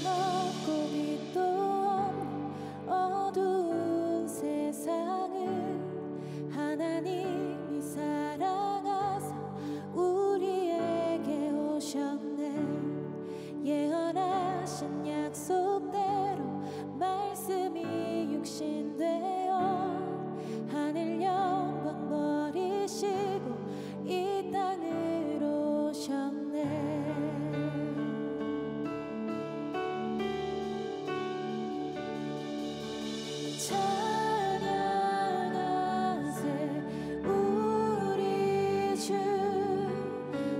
없고 빛도 없는 어두운 세상을 하나님이 사랑하사 우리에게 오셨네. 예언하신 약속대로 말씀이 육신되어 하늘 영광 버리시고 이 땅으로 오셨네. 찬양하세 우리 주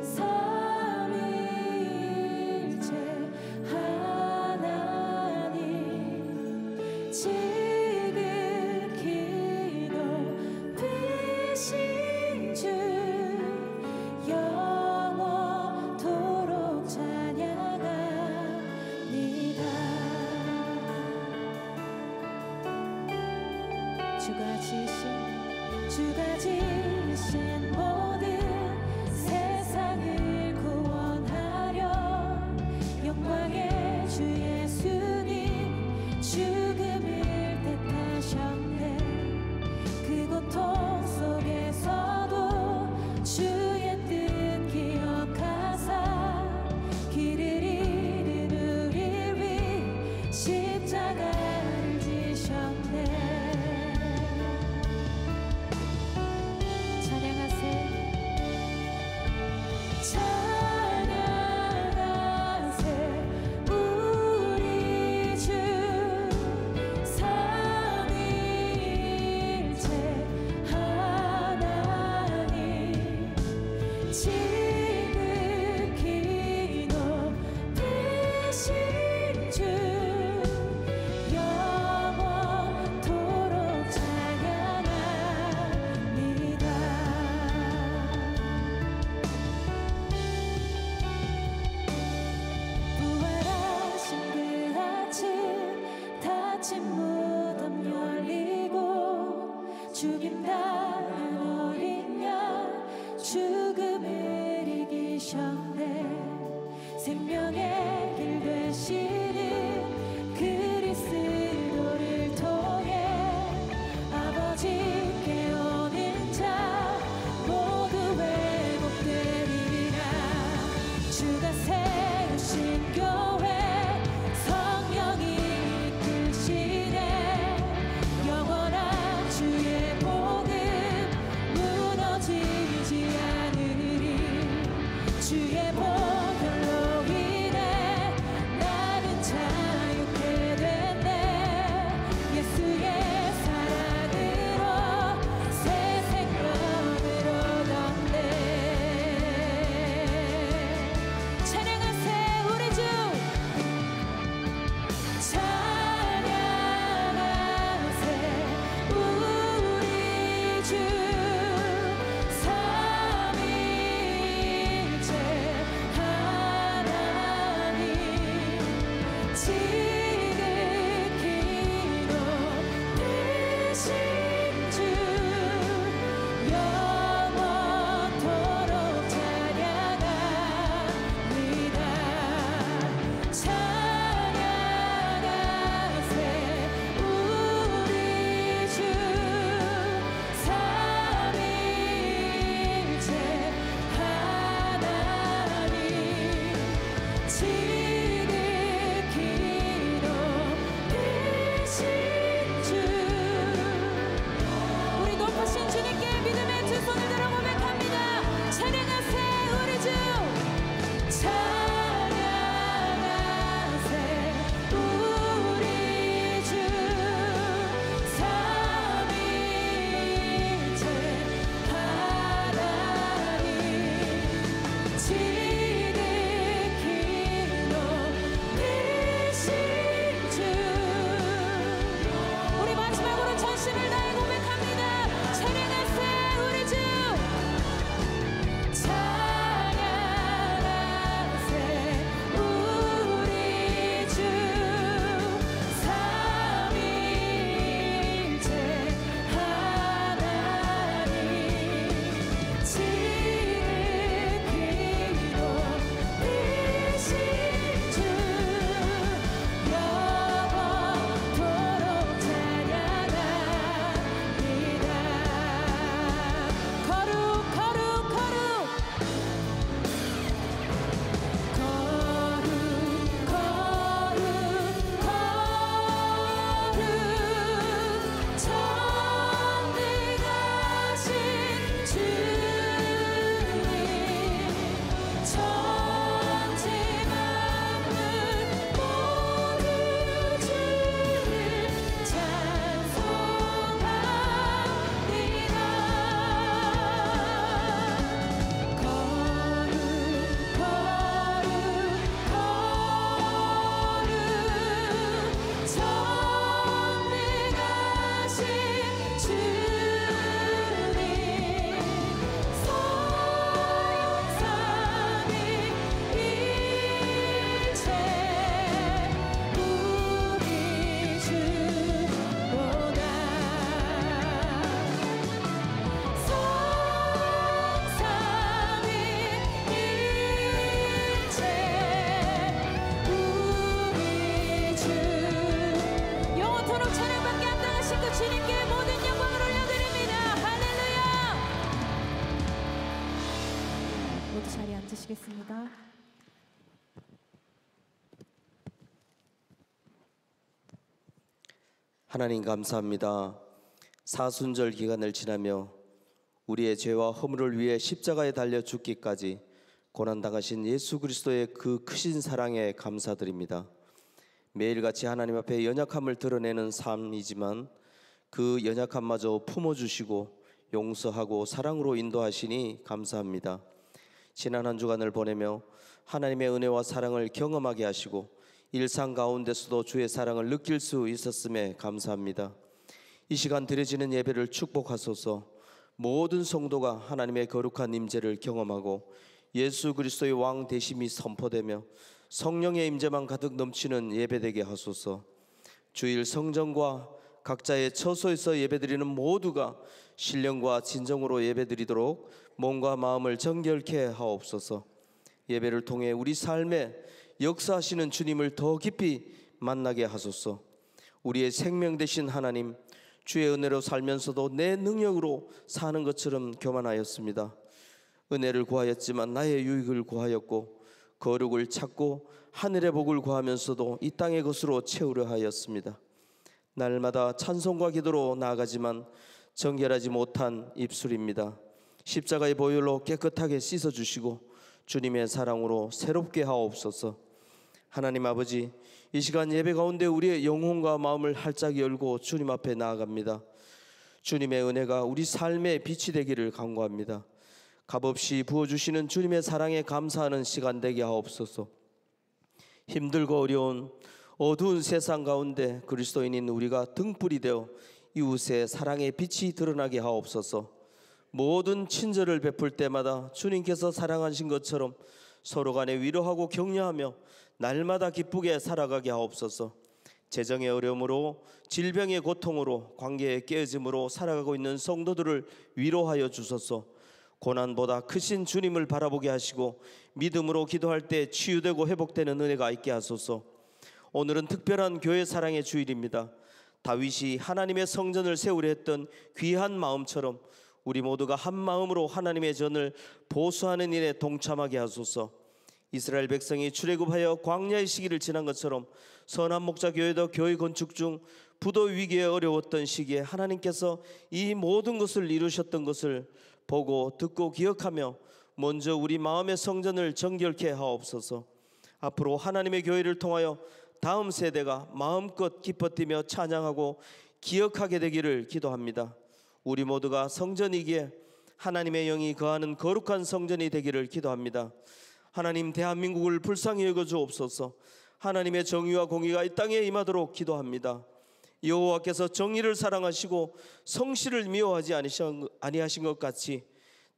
삼위일체 하나님 지극히 높으신 주 영원토록 찬양합니다. 주가 지으신 모든 세상을 구원하려 영광의 주 예수님 죽음을 택하셨네. 그 고통 속에서도 주의 뜻 기억하사 길을 잃은 우리 위 십자가를 지셨네. 찬양하세 우리 주 삼위일체 하나님 지극히 높으신 주 하나님 감사합니다. 사순절 기간을 지나며 우리의 죄와 허물을 위해 십자가에 달려 죽기까지 고난당하신 예수 그리스도의 그 크신 사랑에 감사드립니다. 매일같이 하나님 앞에 연약함을 드러내는 삶이지만 그 연약함마저 품어주시고 용서하고 사랑으로 인도하시니 감사합니다. 지난 한 주간을 보내며 하나님의 은혜와 사랑을 경험하게 하시고 일상 가운데서도 주의 사랑을 느낄 수 있었음에 감사합니다. 이 시간 드려지는 예배를 축복하소서. 모든 성도가 하나님의 거룩한 임재를 경험하고 예수 그리스도의 왕 되심이 선포되며 성령의 임재만 가득 넘치는 예배되게 하소서. 주일 성전과 각자의 처소에서 예배드리는 모두가 신령과 진정으로 예배드리도록 몸과 마음을 정결케 하옵소서. 예배를 통해 우리 삶에 역사하시는 주님을 더 깊이 만나게 하소서. 우리의 생명 되신 하나님, 주의 은혜로 살면서도 내 능력으로 사는 것처럼 교만하였습니다. 은혜를 구하였지만 나의 유익을 구하였고 거룩을 찾고 하늘의 복을 구하면서도 이 땅의 것으로 채우려 하였습니다. 날마다 찬송과 기도로 나아가지만 정결하지 못한 입술입니다. 십자가의 보혈로 깨끗하게 씻어주시고 주님의 사랑으로 새롭게 하옵소서. 하나님 아버지, 이 시간 예배 가운데 우리의 영혼과 마음을 활짝 열고 주님 앞에 나아갑니다. 주님의 은혜가 우리 삶의 빛이 되기를 간구합니다. 값없이 부어주시는 주님의 사랑에 감사하는 시간 되게 하옵소서. 힘들고 어려운 어두운 세상 가운데 그리스도인인 우리가 등불이 되어 이웃의 사랑의 빛이 드러나게 하옵소서. 모든 친절을 베풀 때마다 주님께서 사랑하신 것처럼 서로 간에 위로하고 격려하며 날마다 기쁘게 살아가게 하옵소서. 재정의 어려움으로 질병의 고통으로 관계의 깨어짐으로 살아가고 있는 성도들을 위로하여 주소서. 고난보다 크신 주님을 바라보게 하시고 믿음으로 기도할 때 치유되고 회복되는 은혜가 있게 하소서. 오늘은 특별한 교회 사랑의 주일입니다. 다윗이 하나님의 성전을 세우려 했던 귀한 마음처럼 우리 모두가 한 마음으로 하나님의 전을 보수하는 일에 동참하게 하소서. 이스라엘 백성이 출애굽하여 광야의 시기를 지난 것처럼 선한 목자 교회도 교회 건축 중 부도 위기에 어려웠던 시기에 하나님께서 이 모든 것을 이루셨던 것을 보고 듣고 기억하며 먼저 우리 마음의 성전을 정결케 하옵소서. 앞으로 하나님의 교회를 통하여 다음 세대가 마음껏 기뻐 뛰며 찬양하고 기억하게 되기를 기도합니다. 우리 모두가 성전이기에 하나님의 영이 거하는 거룩한 성전이 되기를 기도합니다. 하나님, 대한민국을 불쌍히 여겨 주옵소서. 하나님의 정의와 공의가 이 땅에 임하도록 기도합니다. 여호와께서 정의를 사랑하시고 성실을 미워하지 아니하신 것 같이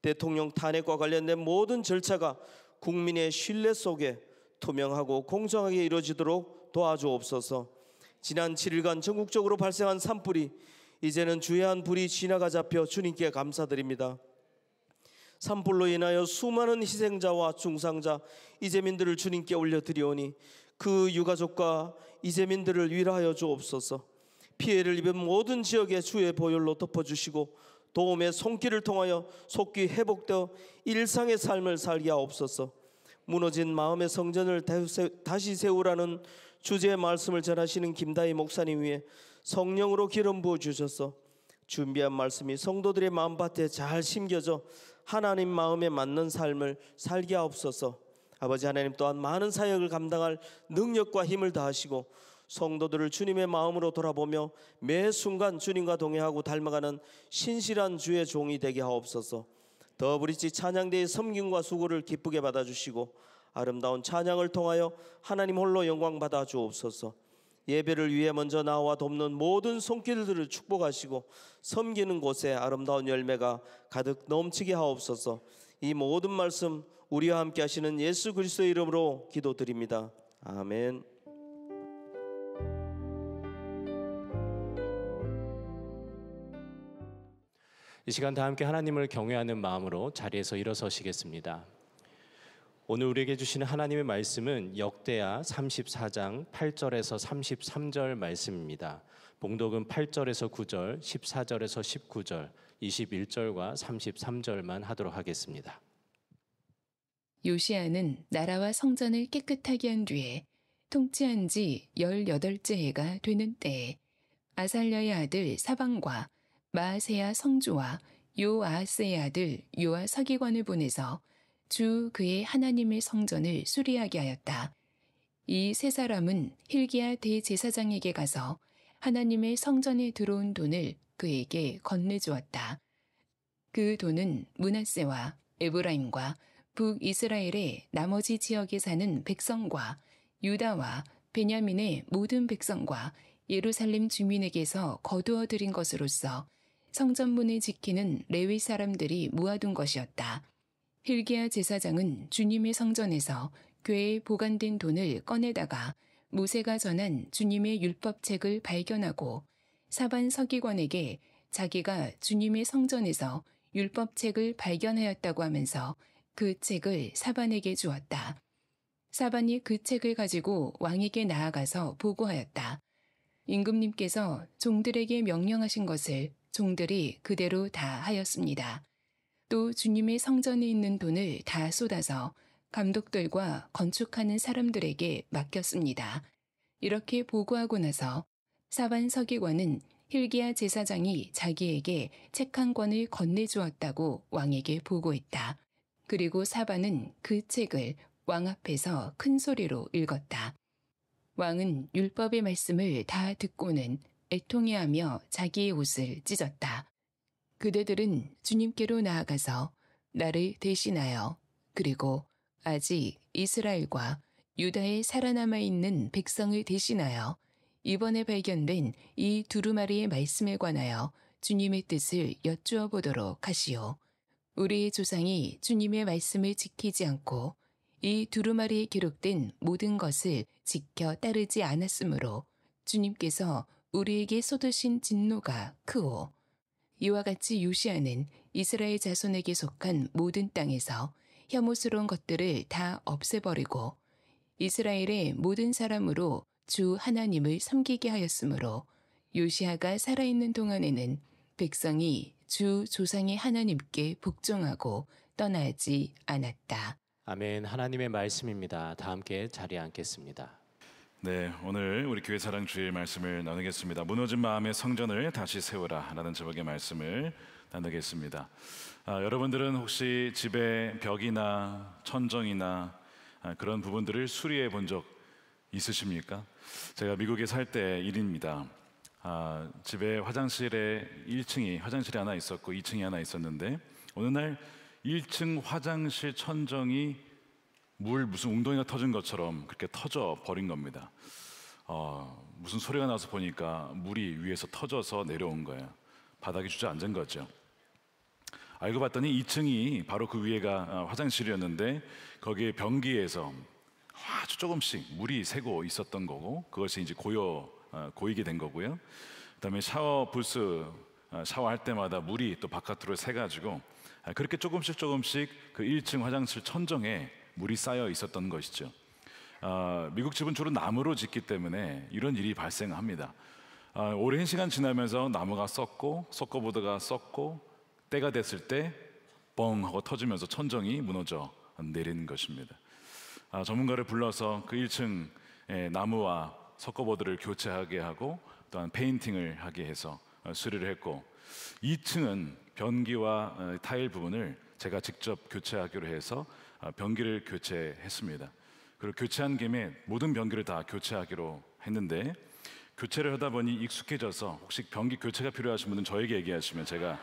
대통령 탄핵과 관련된 모든 절차가 국민의 신뢰 속에 투명하고 공정하게 이루어지도록 도와주옵소서. 지난 7일간 전국적으로 발생한 산불이 이제는 주의한 불이 지나가 잡혀 주님께 감사드립니다. 산불로 인하여 수많은 희생자와 중상자 이재민들을 주님께 올려드리오니 그 유가족과 이재민들을 위로하여 주옵소서. 피해를 입은 모든 지역에 주의 보혈로 덮어주시고 도움의 손길을 통하여 속기 회복되어 일상의 삶을 살게 하옵소서. 무너진 마음의 성전을 다시 세우라는 주제의 말씀을 전하시는 김다희 목사님 위에 성령으로 기름 부어주셔서 준비한 말씀이 성도들의 마음밭에 잘 심겨져 하나님 마음에 맞는 삶을 살게 하옵소서. 아버지 하나님, 또한 많은 사역을 감당할 능력과 힘을 다하시고 성도들을 주님의 마음으로 돌아보며 매 순간 주님과 동행하고 닮아가는 신실한 주의 종이 되게 하옵소서. 더브릿지 찬양대의 섬김과 수고를 기쁘게 받아주시고 아름다운 찬양을 통하여 하나님 홀로 영광 받아 주옵소서. 예배를 위해 먼저 나와 돕는 모든 손길들을 축복하시고 섬기는 곳에 아름다운 열매가 가득 넘치게 하옵소서. 이 모든 말씀 우리와 함께 하시는 예수 그리스도의 이름으로 기도드립니다. 아멘. 이 시간 다 함께 하나님을 경외하는 마음으로 자리에서 일어서시겠습니다. 오늘 우리에게 주시는 하나님의 말씀은 역대하 34장 8절에서 33절 말씀입니다. 봉독은 8절에서 9절, 14절에서 19절, 21절과 33절만 하도록 하겠습니다. 요시아는 나라와 성전을 깨끗하게 한 뒤에 통치한 지 18째 해가 되는 때에 아살랴의 아들 사방과 마아세야 성주와 요아하스의 아들 요아 서기관을 보내서 주 그의 하나님의 성전을 수리하게 하였다. 이 세 사람은 hil기야 대제사장에게 가서 하나님의 성전에 들어온 돈을 그에게 건네주었다. 그 돈은 므낫세와 에브라임과 북이스라엘의 나머지 지역에 사는 백성과 유다와 베냐민의 모든 백성과 예루살렘 주민에게서 거두어 들인 것으로서 성전문을 지키는 레위 사람들이 모아둔 것이었다. hil기야 제사장은 주님의 성전에서 궤에 보관된 돈을 꺼내다가 모세가 전한 주님의 율법책을 발견하고 사반 서기관에게 자기가 주님의 성전에서 율법책을 발견하였다고 하면서 그 책을 사반에게 주었다. 사반이 그 책을 가지고 왕에게 나아가서 보고하였다. 임금님께서 종들에게 명령하신 것을 종들이 그대로 다 하였습니다. 또 주님의 성전에 있는 돈을 다 쏟아서 감독들과 건축하는 사람들에게 맡겼습니다. 이렇게 보고하고 나서 사반 서기관은 hil기야 제사장이 자기에게 책 한 권을 건네주었다고 왕에게 보고했다. 그리고 사반은 그 책을 왕 앞에서 큰 소리로 읽었다. 왕은 율법의 말씀을 다 듣고는 애통해하며 자기의 옷을 찢었다. 그대들은 주님께로 나아가서 나를 대신하여 그리고 아직 이스라엘과 유다에 살아남아 있는 백성을 대신하여 이번에 발견된 이 두루마리의 말씀에 관하여 주님의 뜻을 여쭈어 보도록 하시오. 우리의 조상이 주님의 말씀을 지키지 않고 이 두루마리에 기록된 모든 것을 지켜 따르지 않았으므로 주님께서 우리에게 쏟으신 진노가 크오. 이와 같이 요시야는 이스라엘 자손에게 속한 모든 땅에서 혐오스러운 것들을 다 없애버리고 이스라엘의 모든 사람으로 주 하나님을 섬기게 하였으므로 요시야가 살아있는 동안에는 백성이 주 조상의 하나님께 복종하고 떠나지 않았다. 아멘. 하나님의 말씀입니다. 다 함께 자리에 앉겠습니다. 네, 오늘 우리 교회 사랑 주일 말씀을 나누겠습니다. 무너진 마음의 성전을 다시 세우라 라는 제목의 말씀을 나누겠습니다. 여러분들은 혹시 집에 벽이나 천정이나 그런 부분들을 수리해 본 적 있으십니까? 제가 미국에 살 때 일입니다. 집에 화장실에 1층이 화장실이 하나 있었고 2층이 하나 있었는데 어느 날 1층 화장실 천정이 무슨 웅덩이가 터진 것처럼 그렇게 터져 버린 겁니다. 무슨 소리가 나서 보니까 물이 위에서 터져서 내려온 거예요. 바닥에 주저앉은 거죠. 알고 봤더니 2층이 바로 그 위에가 화장실이었는데 거기에 변기에서 아주 조금씩 물이 새고 있었던 거고 그것이 이제 고이게 된 거고요. 그다음에 샤워 부스 샤워할 때마다 물이 또 바깥으로 새가지고 그렇게 조금씩 그 1층 화장실 천정에 물이 쌓여 있었던 것이죠. 미국 집은 주로 나무로 짓기 때문에 이런 일이 발생합니다. 오랜 시간 지나면서 나무가 썩고보드가 썩고 때가 됐을 때 뻥 하고 터지면서 천정이 무너져 내리는 것입니다. 전문가를 불러서 그 1층 나무와 석고보드를 교체하게 하고 또한 페인팅을 하게 해서 수리를 했고 2층은 변기와 타일 부분을 제가 직접 교체하기로 해서 변기를 교체했습니다. 그리고 교체한 김에 모든 변기를 다 교체하기로 했는데 교체를 하다 보니 익숙해져서 혹시 변기 교체가 필요하신 분은 저에게 얘기하시면 제가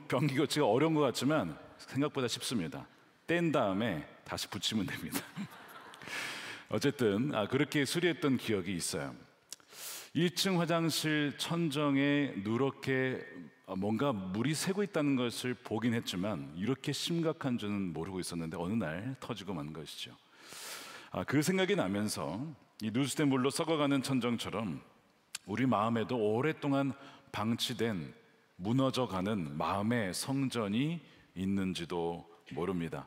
변기 교체가 어려운 것 같지만 생각보다 쉽습니다. 뗀 다음에 다시 붙이면 됩니다. 어쨌든 그렇게 수리했던 기억이 있어요. 1층 화장실 천정에 누렇게 뭔가 물이 새고 있다는 것을 보긴 했지만 이렇게 심각한 줄은 모르고 있었는데 어느 날 터지고 만 것이죠. 그 생각이 나면서 이 누수된 물로 썩어가는 천정처럼 우리 마음에도 오랫동안 방치된 무너져가는 마음의 성전이 있는지도 모릅니다.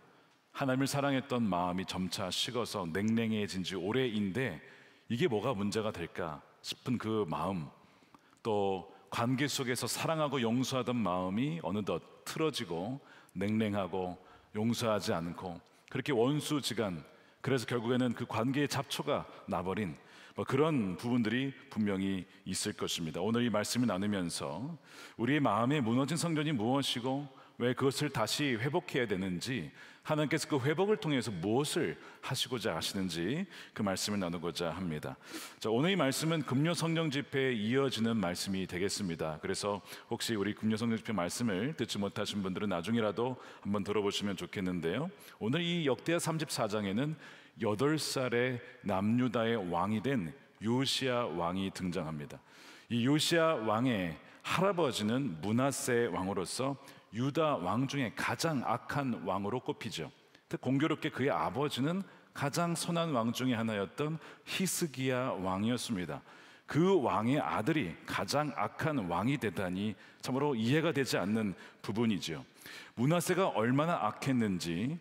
하나님을 사랑했던 마음이 점차 식어서 냉랭해진 지 오래인데 이게 뭐가 문제가 될까 싶은 그 마음, 또 관계 속에서 사랑하고 용서하던 마음이 어느덧 틀어지고 냉랭하고 용서하지 않고 그렇게 원수지간, 그래서 결국에는 그 관계의 잡초가 나버린 그런 부분들이 분명히 있을 것입니다. 오늘 이 말씀을 나누면서 우리의 마음에 무너진 성전이 무엇이고 왜 그것을 다시 회복해야 되는지, 하나님께서 그 회복을 통해서 무엇을 하시고자 하시는지 그 말씀을 나누고자 합니다. 자, 오늘 이 말씀은 금요 성령 집회에 이어지는 말씀이 되겠습니다. 그래서 혹시 우리 금요 성령 집회 말씀을 듣지 못하신 분들은 나중이라도 한번 들어보시면 좋겠는데요, 오늘 이 역대하 34장에는 8살의 남유다의 왕이 된 요시야 왕이 등장합니다. 이 요시야 왕의 할아버지는 므낫세 왕으로서 유다 왕 중에 가장 악한 왕으로 꼽히죠. 공교롭게 그의 아버지는 가장 선한 왕 중에 하나였던 히스기야 왕이었습니다. 그 왕의 아들이 가장 악한 왕이 되다니 참으로 이해가 되지 않는 부분이죠. 므낫세가 얼마나 악했는지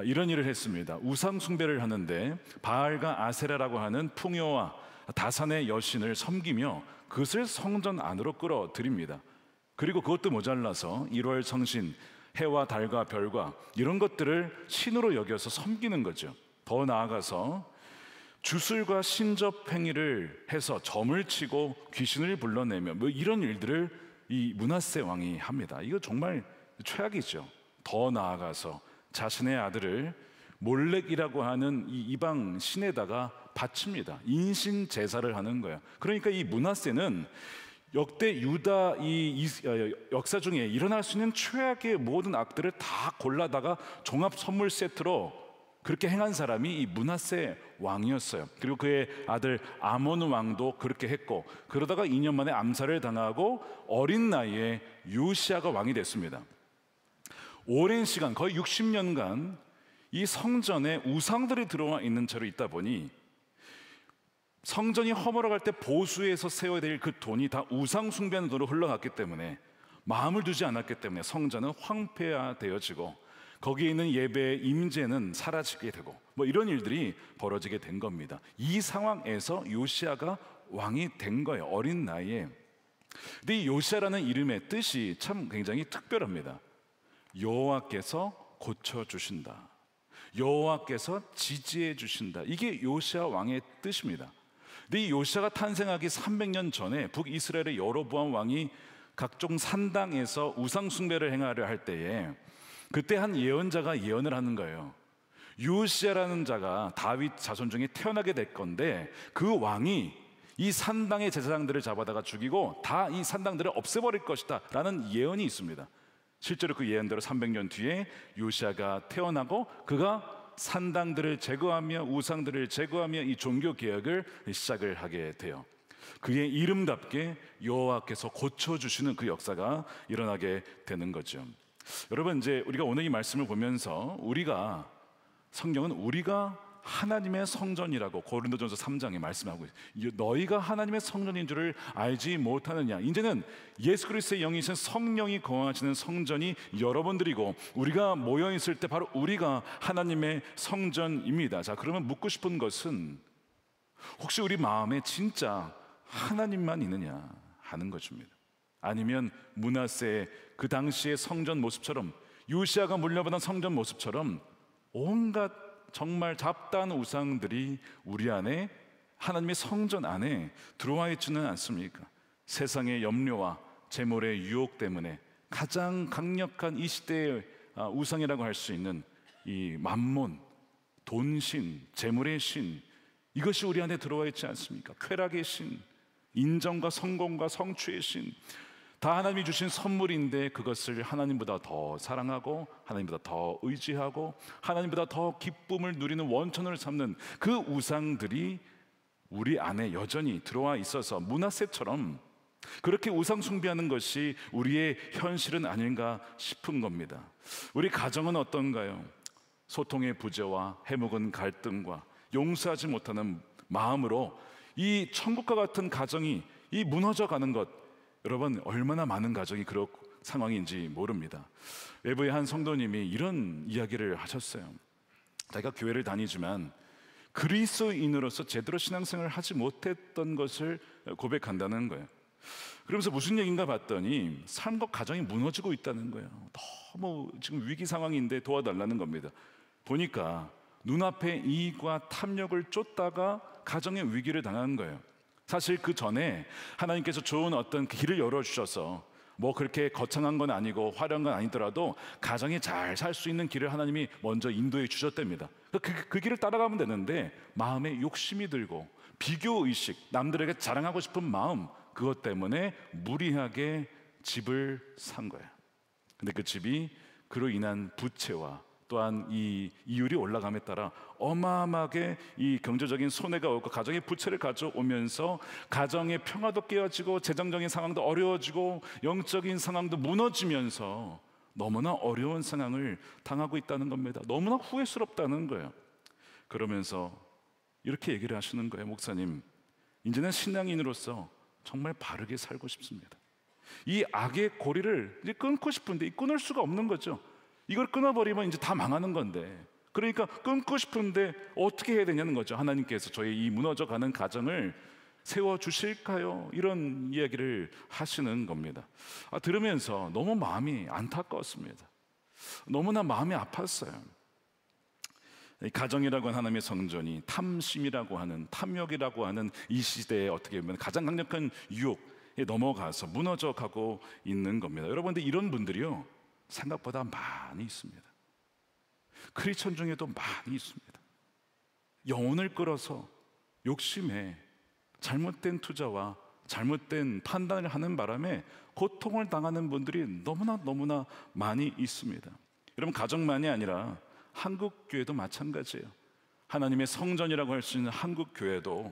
이런 일을 했습니다. 우상 숭배를 하는데 바알과 아세라라고 하는 풍요와 다산의 여신을 섬기며 그것을 성전 안으로 끌어들입니다. 그리고 그것도 모자라서 1월 성신, 해와 달과 별과 이런 것들을 신으로 여겨서 섬기는 거죠. 더 나아가서 주술과 신접 행위를 해서 점을 치고 귀신을 불러내며 이런 일들을 이 므낫세 왕이 합니다. 이거 정말 최악이죠. 더 나아가서 자신의 아들을 몰렉이라고 하는 이 이방 신에다가 바칩니다. 인신 제사를 하는 거예요. 그러니까 이 므낫세는 역대 유다 역사 중에 일어날 수 있는 최악의 모든 악들을 다 골라다가 종합 선물 세트로 그렇게 행한 사람이 이 므낫세 왕이었어요. 그리고 그의 아들 아몬 왕도 그렇게 했고, 그러다가 2년 만에 암살을 당하고 어린 나이에 요시야가 왕이 됐습니다. 오랜 시간, 거의 60년간 이 성전에 우상들이 들어와 있는 채로 있다 보니 성전이 허물어갈 때 보수해서 세워야 될 그 돈이 다 우상 숭배하는 돈으로 흘러갔기 때문에, 마음을 두지 않았기 때문에 성전은 황폐화되어지고 거기에 있는 예배의 임재는 사라지게 되고 이런 일들이 벌어지게 된 겁니다. 이 상황에서 요시야가 왕이 된 거예요, 어린 나이에. 근데 이 요시야라는 이름의 뜻이 참 굉장히 특별합니다. 여호와께서 고쳐주신다, 여호와께서 지지해 주신다, 이게 요시야 왕의 뜻입니다. 근데 이 요시야가 탄생하기 300년 전에 북이스라엘의 여로보암 왕이 각종 산당에서 우상 숭배를 행하려 할 때에 그때 한 예언자가 예언을 하는 거예요. 요시야라는 자가 다윗 자손 중에 태어나게 될 건데 그 왕이 이 산당의 제사장들을 잡아다가 죽이고 다 이 산당들을 없애버릴 것이다 라는 예언이 있습니다. 실제로 그 예언대로 300년 뒤에 요시야가 태어나고 그가 산당들을 제거하며 우상들을 제거하며 이 종교 개혁을 시작을 하게 돼요. 그의 이름답게 여호와께서 고쳐주시는 그 역사가 일어나게 되는 거죠. 여러분, 이제 우리가 오늘 이 말씀을 보면서 성경은 우리가 하나님의 성전이라고 고린도전서 3장에 말씀하고 있어요. 너희가 하나님의 성전인 줄을 알지 못하느냐. 이제는 예수 그리스도의 영이신 성령이 거하시는 성전이 여러분들이고 우리가 모여 있을 때 바로 우리가 하나님의 성전입니다. 자, 그러면 묻고 싶은 것은 혹시 우리 마음에 진짜 하나님만 있느냐 하는 것입니다. 아니면 므낫세의 그 당시의 성전 모습처럼, 요시야가 물려받은 성전 모습처럼 온갖 정말 잡다한 우상들이 우리 안에, 하나님의 성전 안에 들어와 있지는 않습니까? 세상의 염려와 재물의 유혹 때문에 가장 강력한 이 시대의 우상이라고 할 수 있는 이 만몬, 돈신, 재물의 신, 이것이 우리 안에 들어와 있지 않습니까? 쾌락의 신, 인정과 성공과 성취의 신, 다 하나님이 주신 선물인데 그것을 하나님보다 더 사랑하고 하나님보다 더 의지하고 하나님보다 더 기쁨을 누리는 원천을 삼는 그 우상들이 우리 안에 여전히 들어와 있어서 므낫세처럼 그렇게 우상 숭배하는 것이 우리의 현실은 아닌가 싶은 겁니다. 우리 가정은 어떤가요? 소통의 부재와 해묵은 갈등과 용서하지 못하는 마음으로 이 천국과 같은 가정이 이 무너져 가는 것, 여러분 얼마나 많은 가정이 그런 상황인지 모릅니다. 외부의 한 성도님이 이런 이야기를 하셨어요. 자기가 교회를 다니지만 그리스도인으로서 제대로 신앙생활을 하지 못했던 것을 고백한다는 거예요. 그러면서 무슨 얘기인가 봤더니 삶과 가정이 무너지고 있다는 거예요. 너무 지금 위기 상황인데 도와달라는 겁니다. 보니까 눈앞에 이익과 탐욕을 쫓다가 가정의 위기를 당한 거예요. 사실 그 전에 하나님께서 좋은 어떤 길을 열어주셔서 뭐 그렇게 거창한 건 아니고 화려한 건 아니더라도 가정이 잘 살 수 있는 길을 하나님이 먼저 인도해 주셨답니다. 그 길을 따라가면 되는데 마음에 욕심이 들고 비교의식, 남들에게 자랑하고 싶은 마음, 그것 때문에 무리하게 집을 산 거예요. 근데 그 집이 그로 인한 부채와 또한 이 이율이 올라감에 따라 어마어마하게 이 경제적인 손해가 오고 가정의 부채를 가져오면서 가정의 평화도 깨어지고 재정적인 상황도 어려워지고 영적인 상황도 무너지면서 너무나 어려운 상황을 당하고 있다는 겁니다. 너무나 후회스럽다는 거예요. 그러면서 이렇게 얘기를 하시는 거예요. 목사님, 이제는 신앙인으로서 정말 바르게 살고 싶습니다. 이 악의 고리를 이제 끊고 싶은데 끊을 수가 없는 거죠. 이걸 끊어버리면 이제 다 망하는 건데, 그러니까 끊고 싶은데 어떻게 해야 되냐는 거죠. 하나님께서 저희 이 무너져가는 가정을 세워주실까요? 이런 이야기를 하시는 겁니다. 들으면서 너무 마음이 안타까웠습니다. 너무나 마음이 아팠어요. 이 가정이라고 하는 하나님의 성전이 탐심이라고 하는, 탐욕이라고 하는 이 시대에 어떻게 보면 가장 강력한 유혹에 넘어가서 무너져 가고 있는 겁니다. 여러분들, 이런 분들이요 생각보다 많이 있습니다. 크리스천 중에도 많이 있습니다. 영혼을 끌어서 욕심에 잘못된 투자와 잘못된 판단을 하는 바람에 고통을 당하는 분들이 너무나 많이 있습니다. 여러분, 가정만이 아니라 한국 교회도 마찬가지예요. 하나님의 성전이라고 할 수 있는 한국 교회도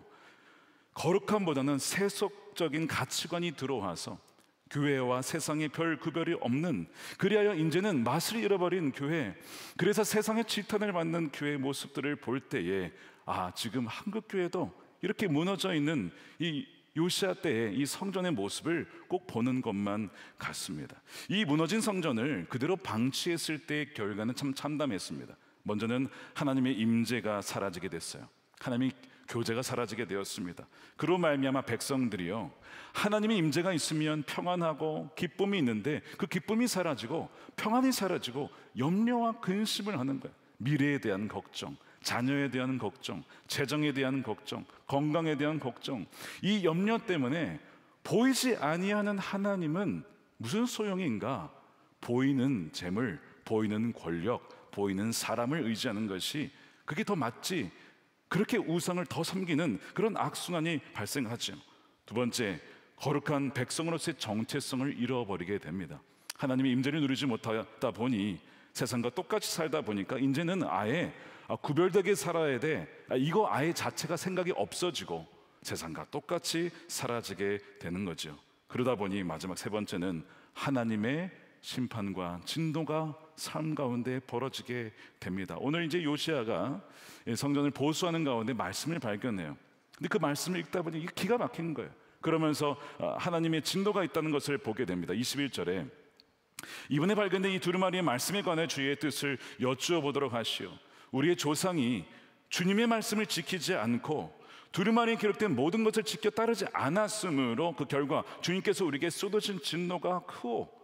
거룩함보다는 세속적인 가치관이 들어와서 교회와 세상에 별 구별이 없는, 그리하여 이제는 맛을 잃어버린 교회, 그래서 세상의 질타를 받는 교회의 모습들을 볼 때에 지금 한국 교회도 이렇게 무너져 있는 이 요시아 때의 이 성전의 모습을 꼭 보는 것만 같습니다. 이 무너진 성전을 그대로 방치했을 때의 결과는 참 참담했습니다. 먼저는 하나님의 임재가 사라지게 됐어요. 하나님의 교제가 사라지게 되었습니다. 그로 말미암아 백성들이요, 하나님의 임재가 있으면 평안하고 기쁨이 있는데 그 기쁨이 사라지고 평안이 사라지고 염려와 근심을 하는 거예요. 미래에 대한 걱정, 자녀에 대한 걱정, 재정에 대한 걱정, 건강에 대한 걱정, 이 염려 때문에 보이지 아니하는 하나님은 무슨 소용인가? 보이는 재물, 보이는 권력, 보이는 사람을 의지하는 것이 그게 더 맞지, 그렇게 우상을 더 섬기는 그런 악순환이 발생하죠. 두 번째, 거룩한 백성으로서의 정체성을 잃어버리게 됩니다. 하나님의 임재를 누리지 못하다 보니, 세상과 똑같이 살다 보니까 이제는 아예 구별되게 살아야 돼, 이거 아예 자체가 생각이 없어지고 세상과 똑같이 사라지게 되는 거죠. 그러다 보니 마지막 세 번째는 하나님의 심판과 진노가 삶 가운데 벌어지게 됩니다. 오늘 이제 요시아가 성전을 보수하는 가운데 말씀을 발견해요. 근데 그 말씀을 읽다 보니 이게 기가 막힌 거예요. 그러면서 하나님의 진노가 있다는 것을 보게 됩니다. 21절에 이번에 발견된 이 두루마리의 말씀에 관해 주의 뜻을 여쭈어 보도록 하시오. 우리의 조상이 주님의 말씀을 지키지 않고 두루마리에 기록된 모든 것을 지켜 따르지 않았으므로 그 결과 주님께서 우리에게 쏟으신 진노가 크고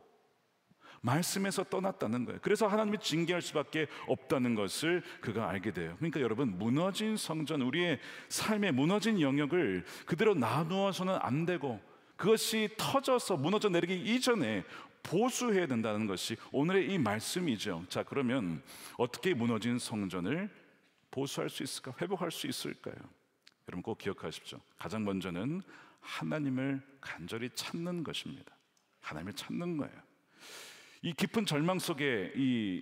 말씀에서 떠났다는 거예요. 그래서 하나님이 징계할 수밖에 없다는 것을 그가 알게 돼요. 그러니까 여러분, 무너진 성전, 우리의 삶의 무너진 영역을 그대로 나누어서는 안 되고 그것이 터져서 무너져 내리기 이전에 보수해야 된다는 것이 오늘의 이 말씀이죠. 자, 그러면 어떻게 무너진 성전을 보수할 수 있을까? 회복할 수 있을까요? 여러분 꼭 기억하십시오. 가장 먼저는 하나님을 간절히 찾는 것입니다. 하나님을 찾는 거예요. 이 깊은 절망 속에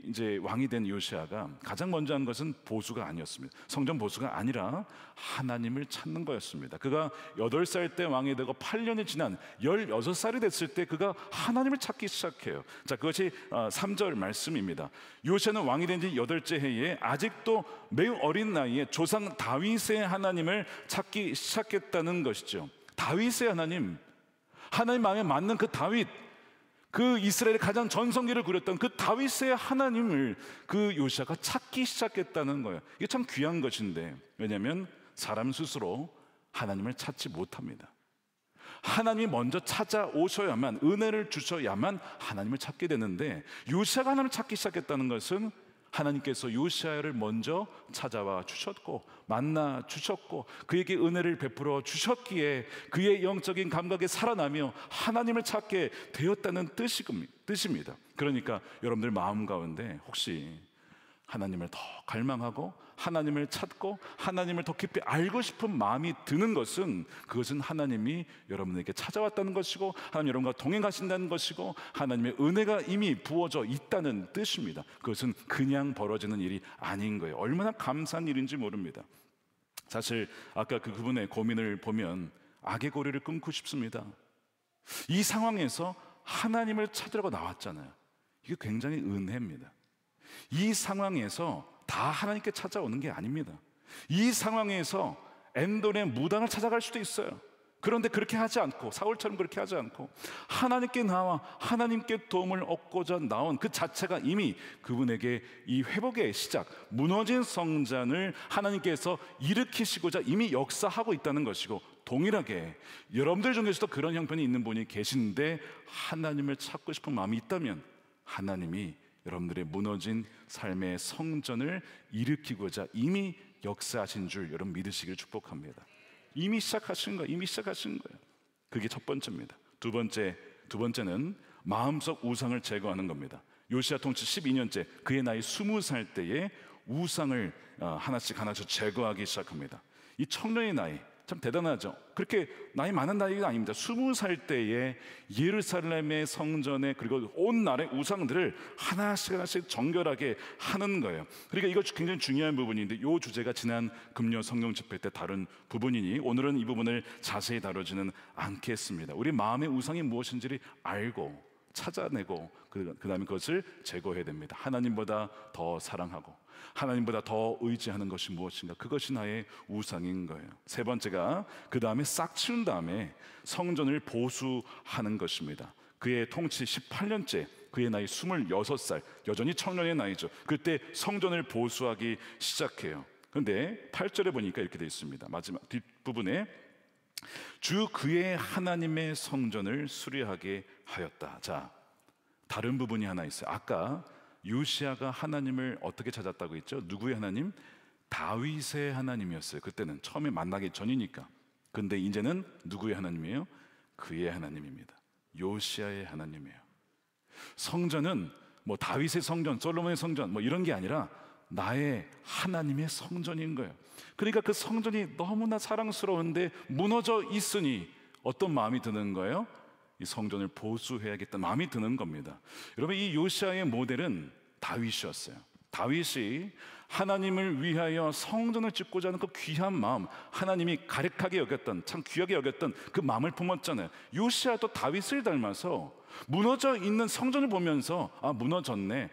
이제 왕이 된 요시아가 가장 먼저 한 것은 보수가 아니었습니다. 성전 보수가 아니라 하나님을 찾는 거였습니다. 그가 8살 때 왕이 되고 8년이 지난 16살이 됐을 때 그가 하나님을 찾기 시작해요. 자, 그것이 3절 말씀입니다. 요시아는 왕이 된 지 8째 해에 아직도 매우 어린 나이에 조상 다윗의 하나님을 찾기 시작했다는 것이죠. 다윗의 하나님, 하나님 마음에 맞는 그 다윗, 그 이스라엘의 가장 전성기를 그렸던 그 다윗의 하나님을 그 요시아가 찾기 시작했다는 거예요. 이게 참 귀한 것인데, 왜냐하면 사람 스스로 하나님을 찾지 못합니다. 하나님이 먼저 찾아오셔야만, 은혜를 주셔야만 하나님을 찾게 되는데, 요시아가 하나님을 찾기 시작했다는 것은 하나님께서 요시야를 먼저 찾아와 주셨고 만나 주셨고 그에게 은혜를 베풀어 주셨기에 그의 영적인 감각에 살아나며 하나님을 찾게 되었다는 뜻입니다. 그러니까 여러분들 마음 가운데 혹시 하나님을 더 갈망하고 하나님을 찾고 하나님을 더 깊이 알고 싶은 마음이 드는 것은 그것은 하나님이 여러분에게 찾아왔다는 것이고 하나님 여러분과 동행하신다는 것이고 하나님의 은혜가 이미 부어져 있다는 뜻입니다. 그것은 그냥 벌어지는 일이 아닌 거예요. 얼마나 감사한 일인지 모릅니다. 사실 아까 그분의 고민을 보면 악의 고리를 끊고 싶습니다. 이 상황에서 하나님을 찾으려고 나왔잖아요. 이게 굉장히 은혜입니다. 이 상황에서 다 하나님께 찾아오는 게 아닙니다. 이 상황에서 엔돈의 무당을 찾아갈 수도 있어요. 그런데 그렇게 하지 않고 사울처럼 그렇게 하지 않고 하나님께 나와 하나님께 도움을 얻고자 나온 그 자체가 이미 그분에게 이 회복의 시작, 무너진 성전을 하나님께서 일으키시고자 이미 역사하고 있다는 것이고, 동일하게 여러분들 중에서도 그런 형편이 있는 분이 계신데 하나님을 찾고 싶은 마음이 있다면 하나님이 여러분들의 무너진 삶의 성전을 일으키고자 이미 역사하신 줄 여러분 믿으시길 축복합니다. 이미 시작하신 거예요. 이미 시작하신 거예요. 그게 첫 번째입니다. 두 번째는 마음속 우상을 제거하는 겁니다. 요시야 통치 12년째 그의 나이 20살 때에 우상을 하나씩 제거하기 시작합니다. 이 청년의 나이 참 대단하죠. 그렇게 나이 많은 나이가 아닙니다. 20살 때에 예루살렘의 성전에 그리고 온 나라의 우상들을 하나씩 정결하게 하는 거예요. 그러니까 이거 굉장히 중요한 부분인데 이 주제가 지난 금요 성령 집회 때 다룬 부분이니 오늘은 이 부분을 자세히 다루지는 않겠습니다. 우리 마음의 우상이 무엇인지를 알고 찾아내고 그 다음에 그것을 제거해야 됩니다. 하나님보다 더 사랑하고 하나님보다 더 의지하는 것이 무엇인가, 그것이 나의 우상인 거예요. 세 번째가 그 다음에 싹 치운 다음에 성전을 보수하는 것입니다. 그의 통치 18년째 그의 나이 26살, 여전히 청년의 나이죠. 그때 성전을 보수하기 시작해요. 그런데 8절에 보니까 이렇게 되어 있습니다. 마지막 뒷부분에 주 그의 하나님의 성전을 수리하게 하였다. 자, 다른 부분이 하나 있어요. 아까 요시야가 하나님을 어떻게 찾았다고 했죠? 누구의 하나님? 다윗의 하나님이었어요. 그때는 처음에 만나기 전이니까. 근데 이제는 누구의 하나님이에요? 그의 하나님입니다. 요시야의 하나님이에요. 성전은 뭐 다윗의 성전, 솔로몬의 성전 뭐 이런 게 아니라 나의 하나님의 성전인 거예요. 그러니까 그 성전이 너무나 사랑스러운데 무너져 있으니 어떤 마음이 드는 거예요? 이 성전을 보수해야겠다는 마음이 드는 겁니다. 여러분, 이 요시야의 모델은 다윗이었어요. 다윗이 하나님을 위하여 성전을 짓고자 하는 그 귀한 마음, 하나님이 가득하게 여겼던, 참 귀하게 여겼던 그 마음을 품었잖아요. 요시야도 다윗을 닮아서 무너져 있는 성전을 보면서 무너졌네,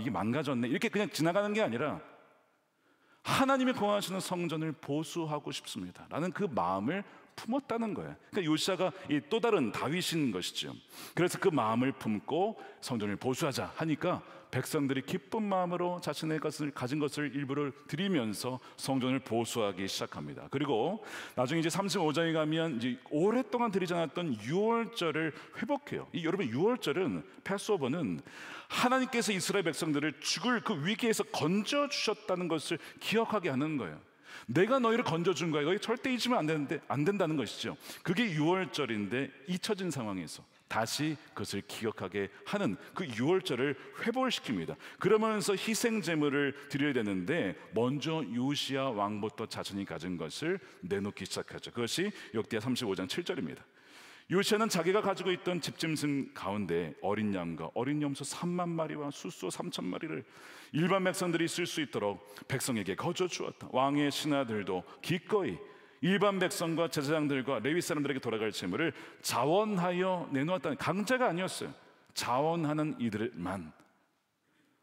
이게 망가졌네 이렇게 그냥 지나가는 게 아니라 하나님이 거하시는 성전을 보수하고 싶습니다 라는 그 마음을 품었다는 거예요. 그러니까 요시야가 또 다른 다윗인 것이죠. 그래서 그 마음을 품고 성전을 보수하자 하니까 백성들이 기쁜 마음으로 자신의 것을 가진 것을 일부를 드리면서 성전을 보수하기 시작합니다. 그리고 나중에 이제 35장에 가면 이제 오랫동안 드리지 않았던 유월절을 회복해요. 여러분, 유월절은 패스오버는 하나님께서 이스라엘 백성들을 죽을 그 위기에서 건져 주셨다는 것을 기억하게 하는 거예요. 내가 너희를 건져준 거야. 너희 절대 잊으면 안 된다는 것이죠. 그게 유월절인데 잊혀진 상황에서 다시 그것을 기억하게 하는 그 유월절을 회복시킵니다. 그러면서 희생 제물을 드려야 되는데 먼저 요시야 왕부터 자신이 가진 것을 내놓기 시작하죠. 그것이 역대하 35장 7절입니다. 요시야는 자기가 가지고 있던 집짐승 가운데 어린 양과 어린 염소 3만 마리와 숫소 3천 마리를 일반 백성들이 쓸 수 있도록 백성에게 거저 주었다. 왕의 신하들도 기꺼이 일반 백성과 제사장들과 레위 사람들에게 돌아갈 재물을 자원하여 내놓았다는, 강제가 아니었어요. 자원하는 이들만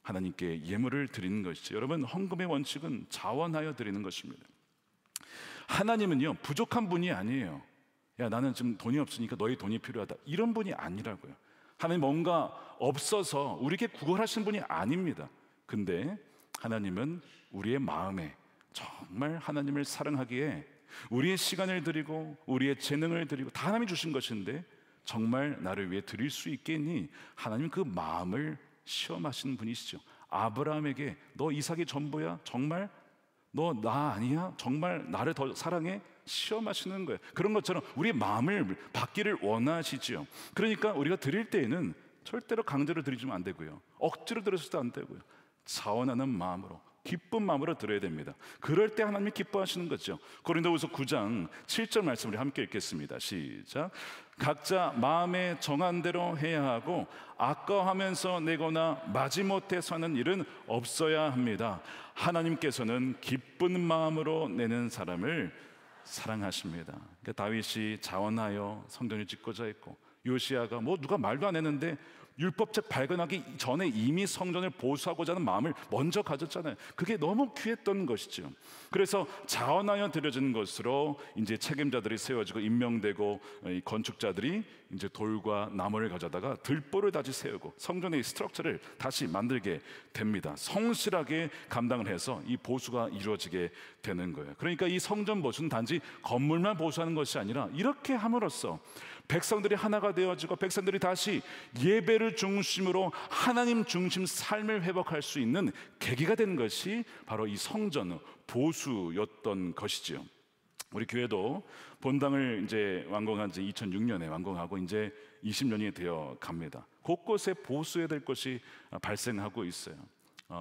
하나님께 예물을 드리는 것이죠. 여러분, 헌금의 원칙은 자원하여 드리는 것입니다. 하나님은요, 부족한 분이 아니에요. 야, 나는 지금 돈이 없으니까 너희 돈이 필요하다, 이런 분이 아니라고요. 하나님 뭔가 없어서 우리에게 구걸하신 분이 아닙니다. 근데 하나님은 우리의 마음에 정말 하나님을 사랑하기에 우리의 시간을 드리고 우리의 재능을 드리고 다 하나님이 주신 것인데 정말 나를 위해 드릴 수 있겠니? 하나님 그 마음을 시험하시는 분이시죠. 아브라함에게 너 이삭이 전부야? 정말? 너 나 아니야? 정말 나를 더 사랑해? 시험하시는 거예요. 그런 것처럼 우리의 마음을 받기를 원하시지요. 그러니까 우리가 드릴 때에는 절대로 강제로 드리면 안 되고요, 억지로 드려서도 안 되고요, 자원하는 마음으로, 기쁜 마음으로 드려야 됩니다. 그럴 때 하나님이 기뻐하시는 거죠. 고린도후서 9장 7절 말씀을 함께 읽겠습니다. 시작. 각자 마음에 정한 대로 해야 하고 아까워하면서 내거나 마지못해서 하는 일은 없어야 합니다. 하나님께서는 기쁜 마음으로 내는 사람을 사랑하십니다. 그러니까 다윗이 자원하여 성전을 짓고자 했고, 요시야가 뭐 누가 말도 안 했는데 율법책 발견하기 전에 이미 성전을 보수하고자 하는 마음을 먼저 가졌잖아요. 그게 너무 귀했던 것이죠. 그래서 자원하여 드려지는 것으로 이제 책임자들이 세워지고 임명되고, 이 건축자들이 이제 돌과 나무를 가져다가 들보를 다시 세우고 성전의 스트럭처를 다시 만들게 됩니다. 성실하게 감당을 해서 이 보수가 이루어지게 되는 거예요. 그러니까 이 성전 보수는 단지 건물만 보수하는 것이 아니라 이렇게 함으로써 백성들이 하나가 되어지고 백성들이 다시 예배를 중심으로 하나님 중심 삶을 회복할 수 있는 계기가 된 것이 바로 이 성전 보수였던 것이지요. 우리 교회도 본당을 이제 완공한 지 2006년에 완공하고 이제 20년이 되어 갑니다. 곳곳에 보수해야 될 것이 발생하고 있어요.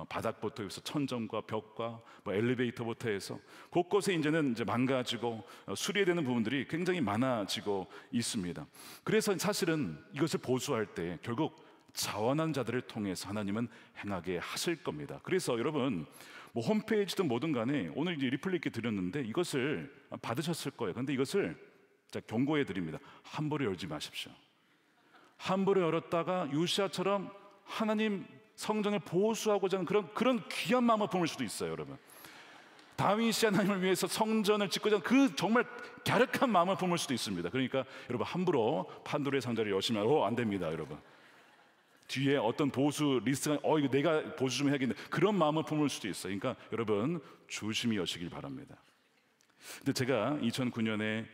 바닥부터 해서 천정과 벽과 뭐 엘리베이터부터 해서 곳곳에 이제는 이제 망가지고 수리해야 되는 부분들이 굉장히 많아지고 있습니다. 그래서 사실은 이것을 보수할 때 결국 자원한 자들을 통해서 하나님은 행하게 하실 겁니다. 그래서 여러분 뭐 홈페이지든 뭐든 간에 오늘 이제 리플 읽게 드렸는데 이것을 받으셨을 거예요. 그런데 이것을 경고해 드립니다. 함부로 열지 마십시오. 함부로 열었다가 요시야처럼 하나님 성전을 보수하고자 하는 그런 귀한 마음을 품을 수도 있어요, 여러분. 다윗이 하나님을 위해서 성전을 짓고자 하는 그 정말 갸륵한 마음을 품을 수도 있습니다. 그러니까 여러분 함부로 판도라의 상자를 여시면 안 됩니다, 여러분. 뒤에 어떤 보수 리스트가 이거 내가 보수 좀 해야겠네, 그런 마음을 품을 수도 있어요. 그러니까 여러분 조심히 여시길 바랍니다. 근데 제가 2009년에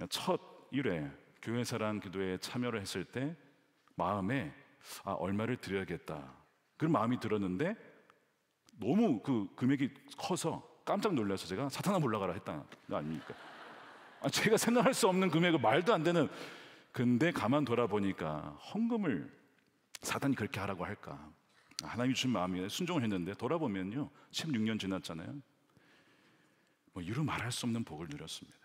첫 1회 교회사랑 기도에 참여를 했을 때 마음에 얼마를 드려야겠다 그런 마음이 들었는데 너무 그 금액이 커서 깜짝 놀라서 제가 사탄아 몰라가라 했다는 거 아닙니까? 제가 생각할 수 없는 금액을 말도 안 되는. 근데 가만 돌아보니까 헌금을 사탄이 그렇게 하라고 할까? 하나님이 주신 마음이 순종을 했는데 돌아보면요 16년 지났잖아요. 뭐 이루 말할 수 없는 복을 누렸습니다.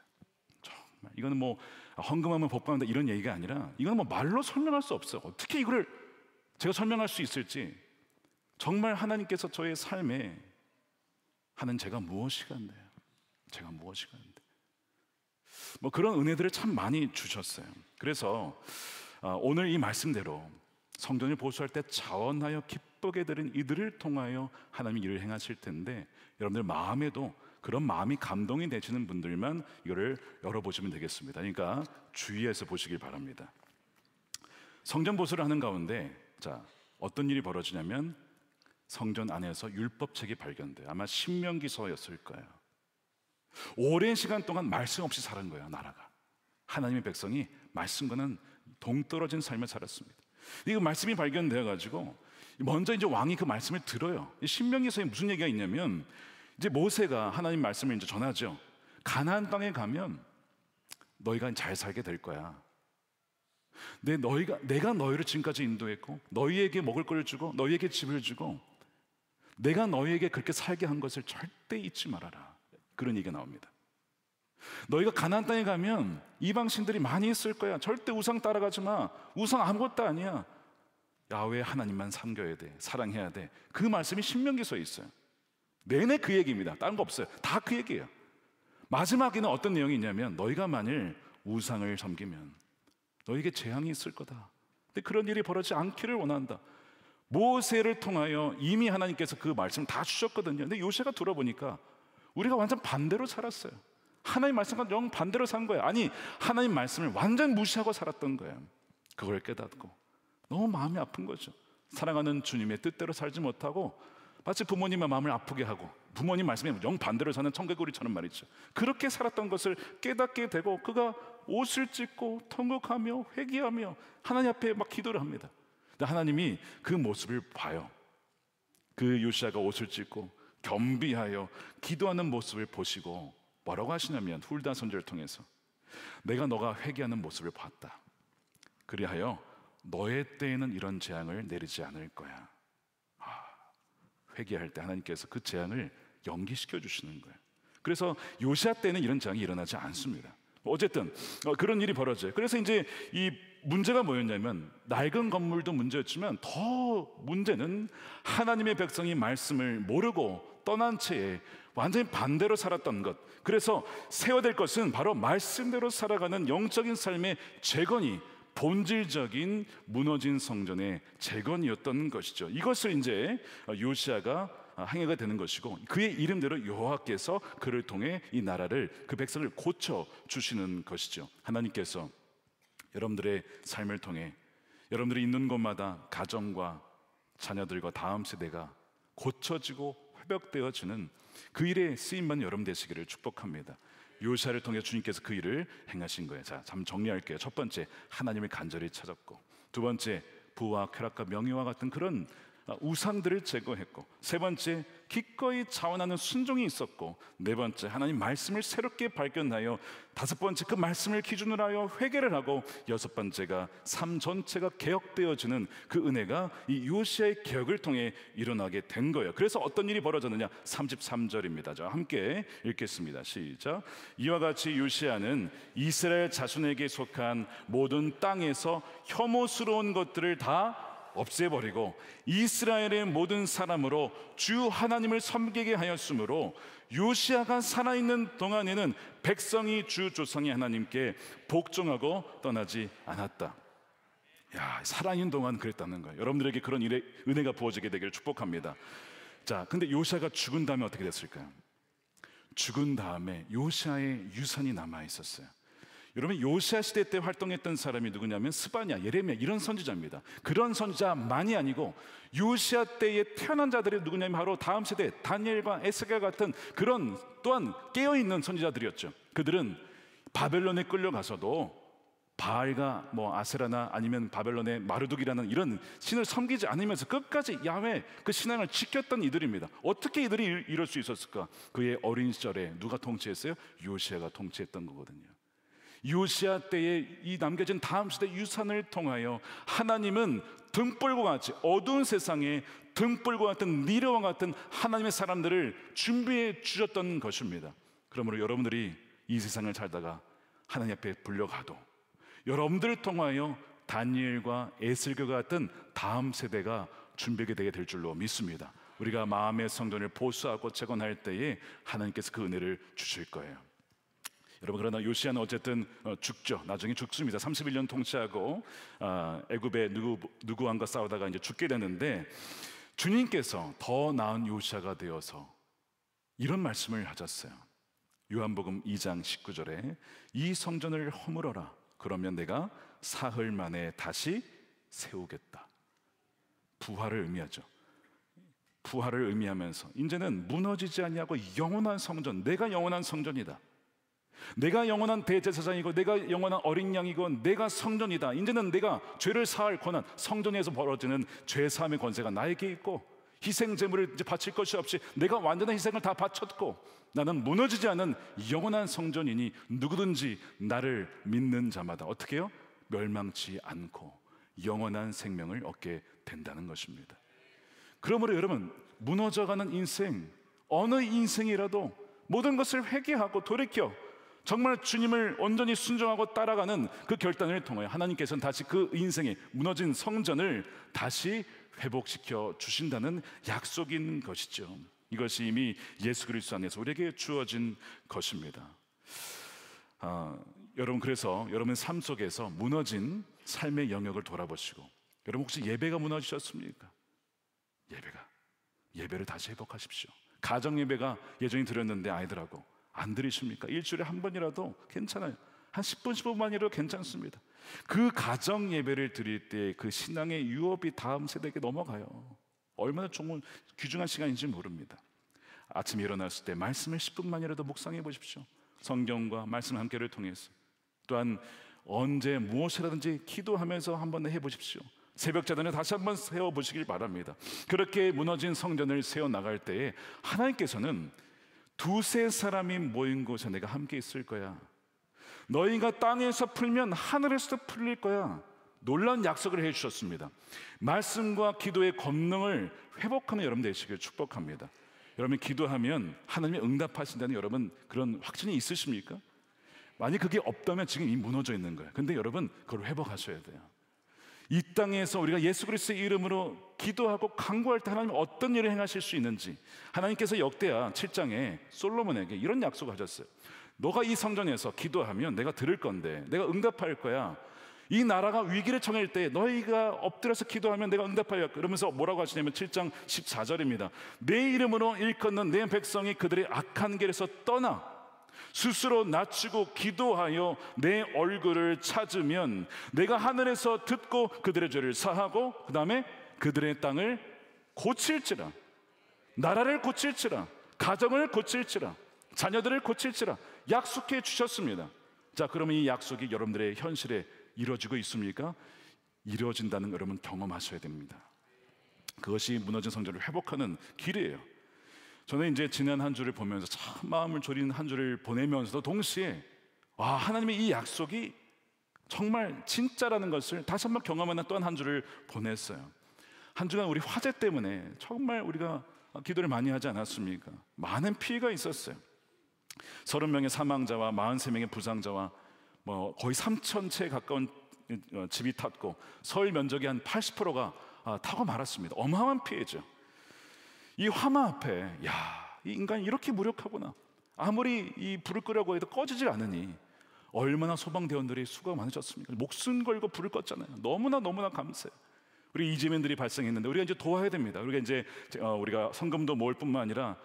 정말 이거는 뭐 헌금하면 복 받는다 이런 얘기가 아니라 이거는 뭐 말로 설명할 수 없어요. 어떻게 이거를 제가 설명할 수 있을지. 정말 하나님께서 저의 삶에 하는 제가 무엇이간데요? 제가 무엇이간데? 뭐 그런 은혜들을 참 많이 주셨어요. 그래서 오늘 이 말씀대로 성전을 보수할 때 자원하여 기쁘게 드린 이들을 통하여 하나님이 일을 행하실 텐데 여러분들 마음에도 그런 마음이 감동이 되시는 분들만 이거를 열어보시면 되겠습니다. 그러니까 주의해서 보시길 바랍니다. 성전 보수를 하는 가운데 어떤 일이 벌어지냐면 성전 안에서 율법책이 발견돼요. 아마 신명기서였을 거예요. 오랜 시간 동안 말씀 없이 살은 거예요, 나라가. 하나님의 백성이 말씀과는 동떨어진 삶을 살았습니다. 이 말씀이 발견되어 가지고 먼저 이제 왕이 그 말씀을 들어요. 신명기서에 무슨 얘기가 있냐면 이제 모세가 하나님 말씀을 이제 전하죠. 가나안 땅에 가면 너희가 잘 살게 될 거야. 내가 너희를 지금까지 인도했고 너희에게 먹을 걸 주고 너희에게 집을 주고 내가 너희에게 그렇게 살게 한 것을 절대 잊지 말아라. 그런 얘기가 나옵니다. 너희가 가나안 땅에 가면 이방신들이 많이 있을 거야. 절대 우상 따라가지 마. 우상 아무것도 아니야. 야훼 하나님만 섬겨야 돼. 사랑해야 돼. 그 말씀이 신명기서에 있어요. 내내 그 얘기입니다. 다른 거 없어요. 다 그 얘기예요. 마지막에는 어떤 내용이 있냐면 너희가 만일 우상을 섬기면 너희에게 재앙이 있을 거다. 근데 그런 일이 벌어지지 않기를 원한다. 모세를 통하여 이미 하나님께서 그 말씀을 다 주셨거든요. 근데 요새가 돌아보니까 우리가 완전 반대로 살았어요. 하나님 말씀과 영 반대로 산 거예요. 아니 하나님 말씀을 완전 무시하고 살았던 거예요. 그걸 깨닫고 너무 마음이 아픈 거죠. 사랑하는 주님의 뜻대로 살지 못하고 마치 부모님의 마음을 아프게 하고 부모님 말씀에 영 반대로 사는 청개구리처럼 말이죠. 그렇게 살았던 것을 깨닫게 되고 그가 옷을 찢고 통곡하며 회개하며 하나님 앞에 막 기도를 합니다. 근데 하나님이 그 모습을 봐요. 그 요시아가 옷을 찢고 겸비하여 기도하는 모습을 보시고 뭐라고 하시냐면 훌다 선지자를 통해서 내가 너가 회개하는 모습을 봤다. 그리하여 너의 때에는 이런 재앙을 내리지 않을 거야. 회개할 때 하나님께서 그 재앙을 연기시켜 주시는 거예요. 그래서 요시아 때는 이런 재앙이 일어나지 않습니다. 어쨌든 그런 일이 벌어져요. 그래서 이제 이 문제가 뭐였냐면 낡은 건물도 문제였지만 더 문제는 하나님의 백성이 말씀을 모르고 떠난 채에 완전히 반대로 살았던 것. 그래서 세워야 될 것은 바로 말씀대로 살아가는 영적인 삶의 재건이 본질적인 무너진 성전의 재건이었던 것이죠. 이것을 이제 요시아가 행해가 되는 것이고 그의 이름대로 여호와께서 그를 통해 이 나라를 그 백성을 고쳐 주시는 것이죠. 하나님께서 여러분들의 삶을 통해 여러분들이 있는 곳마다 가정과 자녀들과 다음 세대가 고쳐지고 회복되어지는 그 일에 쓰임받는 여러분 되시기를 축복합니다. 요시아를 통해 주님께서 그 일을 행하신 거예요. 자, 잠 정리할게요. 첫 번째, 하나님을 간절히 찾았고, 두 번째, 부와 쾌락과 명예와 같은 그런 우상들을 제거했고, 세 번째, 기꺼이 자원하는 순종이 있었고, 네 번째, 하나님 말씀을 새롭게 발견하여, 다섯 번째, 그 말씀을 기준으로 하여 회개를 하고, 여섯 번째가 삶 전체가 개혁되어지는 그 은혜가 이 요시아의 개혁을 통해 일어나게 된 거예요. 그래서 어떤 일이 벌어졌느냐? 33절입니다. 자, 함께 읽겠습니다. 시작. 이와 같이 요시아는 이스라엘 자손에게 속한 모든 땅에서 혐오스러운 것들을 다 없애버리고 이스라엘의 모든 사람으로 주 하나님을 섬기게 하였으므로 요시아가 살아있는 동안에는 백성이 주 조상의 하나님께 복종하고 떠나지 않았다. 야, 살아있는 동안 그랬다는 거예요. 여러분들에게 그런 일에 은혜가 부어지게 되기를 축복합니다. 자, 근데 요시아가 죽은 다음에 어떻게 됐을까요? 죽은 다음에 요시아의 유산이 남아 있었어요. 여러분, 요시아 시대 때 활동했던 사람이 누구냐면 스바냐, 예레미야 이런 선지자입니다. 그런 선지자만이 아니고 요시아 때에 태어난 자들이 누구냐면 바로 다음 세대 다니엘과 에스겔 같은 그런 또한 깨어있는 선지자들이었죠. 그들은 바벨론에 끌려가서도 바알과 아세라나 아니면 바벨론의 마르둑이라는 이런 신을 섬기지 않으면서 끝까지 야훼 그 신앙을 지켰던 이들입니다. 어떻게 이들이 이럴 수 있었을까? 그의 어린 시절에 누가 통치했어요? 요시아가 통치했던 거거든요. 요시아 때에 이 남겨진 다음 세대 유산을 통하여 하나님은 등불과 같이 어두운 세상에 등불과 같은 니르와 같은 하나님의 사람들을 준비해 주셨던 것입니다. 그러므로 여러분들이 이 세상을 살다가 하나님 앞에 불려가도 여러분들을 통하여 다니엘과 에스겔과 같은 다음 세대가 준비하게 되게 될 줄로 믿습니다. 우리가 마음의 성전을 보수하고 재건할 때에 하나님께서 그 은혜를 주실 거예요. 여러분, 그러나 요시아는 어쨌든 죽죠. 나중에 죽습니다. 31년 통치하고 애굽의 누구 왕과 싸우다가 이제 죽게 되는데 주님께서 더 나은 요시아가 되어서 이런 말씀을 하셨어요. 요한복음 2장 19절에 이 성전을 허물어라. 그러면 내가 사흘 만에 다시 세우겠다. 부활을 의미하죠. 부활을 의미하면서 이제는 무너지지 아니하고 영원한 성전, 내가 영원한 성전이다. 내가 영원한 대제사장이고 내가 영원한 어린 양이고 내가 성전이다. 이제는 내가 죄를 사할 권한, 성전에서 벌어지는 죄 사함의 권세가 나에게 있고 희생 제물을 이제 바칠 것이 없이 내가 완전한 희생을 다 바쳤고 나는 무너지지 않은 영원한 성전이니 누구든지 나를 믿는 자마다 어떻게 해요? 멸망치 않고 영원한 생명을 얻게 된다는 것입니다. 그러므로 여러분, 무너져가는 인생, 어느 인생이라도 모든 것을 회개하고 돌이켜 정말 주님을 온전히 순종하고 따라가는 그 결단을 통하여 하나님께서는 다시 그 인생의 무너진 성전을 다시 회복시켜 주신다는 약속인 것이죠. 이것이 이미 예수 그리스도 안에서 우리에게 주어진 것입니다. 여러분, 그래서 여러분 삶 속에서 무너진 삶의 영역을 돌아보시고, 여러분 혹시 예배가 무너지셨습니까? 예배를 다시 회복하십시오. 가정 예배가 예정이 드렸는데 아이들하고 안 드리십니까? 일주일에 한 번이라도 괜찮아요. 한 10분, 15분만이라도 괜찮습니다. 그 가정 예배를 드릴 때 그 신앙의 유업이 다음 세대에게 넘어가요. 얼마나 좋은 귀중한 시간인지 모릅니다. 아침에 일어났을 때 말씀을 10분만이라도 묵상해 보십시오. 성경과 말씀 함께를 통해서. 또한 언제 무엇이라든지 기도하면서 한번 해보십시오. 새벽 제단을 다시 한번 세워보시길 바랍니다. 그렇게 무너진 성전을 세워나갈 때에 하나님께서는 두세 사람이 모인 곳에 내가 함께 있을 거야. 너희가 땅에서 풀면 하늘에서도 풀릴 거야. 놀라운 약속을 해주셨습니다. 말씀과 기도의 권능을 회복하는 여러분 되시길 축복합니다. 여러분 기도하면 하나님이 응답하신다는 여러분 그런 확신이 있으십니까? 만약 그게 없다면 지금 이미 무너져 있는 거예요. 근데 여러분 그걸 회복하셔야 돼요. 이 땅에서 우리가 예수 그리스도의 이름으로 기도하고 간구할 때 하나님 어떤 일을 행하실 수 있는지, 하나님께서 역대하 7장에 솔로몬에게 이런 약속을 하셨어요. 너가 이 성전에서 기도하면 내가 들을 건데, 내가 응답할 거야. 이 나라가 위기를 처할 때 너희가 엎드려서 기도하면 내가 응답하여, 그러면서 뭐라고 하시냐면 7장 14절입니다. 내 이름으로 일컫는 내 백성이 그들의 악한 길에서 떠나 스스로 낮추고 기도하여 내 얼굴을 찾으면 내가 하늘에서 듣고 그들의 죄를 사하고, 그 다음에 그들의 땅을 고칠지라, 나라를 고칠지라, 가정을 고칠지라, 자녀들을 고칠지라 약속해 주셨습니다. 자, 그러면 이 약속이 여러분들의 현실에 이루어지고 있습니까? 이루어진다는 여러분 경험하셔야 됩니다. 그것이 무너진 성전을 회복하는 길이에요. 저는 이제 지난 한 주를 보면서 참 마음을 졸이는 한 주를 보내면서도 동시에 하나님의 이 약속이 정말 진짜라는 것을 다시 한번 경험하는 또한 한 주를 보냈어요. 한 주간 우리 화재 때문에 정말 우리가 기도를 많이 하지 않았습니까? 많은 피해가 있었어요. 30명의 사망자와 43명의 부상자와 거의 3,000채에 가까운 집이 탔고 서울 면적의 한 80%가 타고 말았습니다. 어마어마한 피해죠. 이 화마 앞에 이 인간이 이렇게 무력하구나. 아무리 이 불을 끄려고 해도 꺼지질 않으니 얼마나 소방대원들이 수고가 많으셨습니까? 목숨 걸고 불을 껐잖아요. 너무나 감사해요. 우리 이재민들이 발생했는데 우리가 이제 도와야 됩니다. 우리가 성금도 모을 뿐만 아니라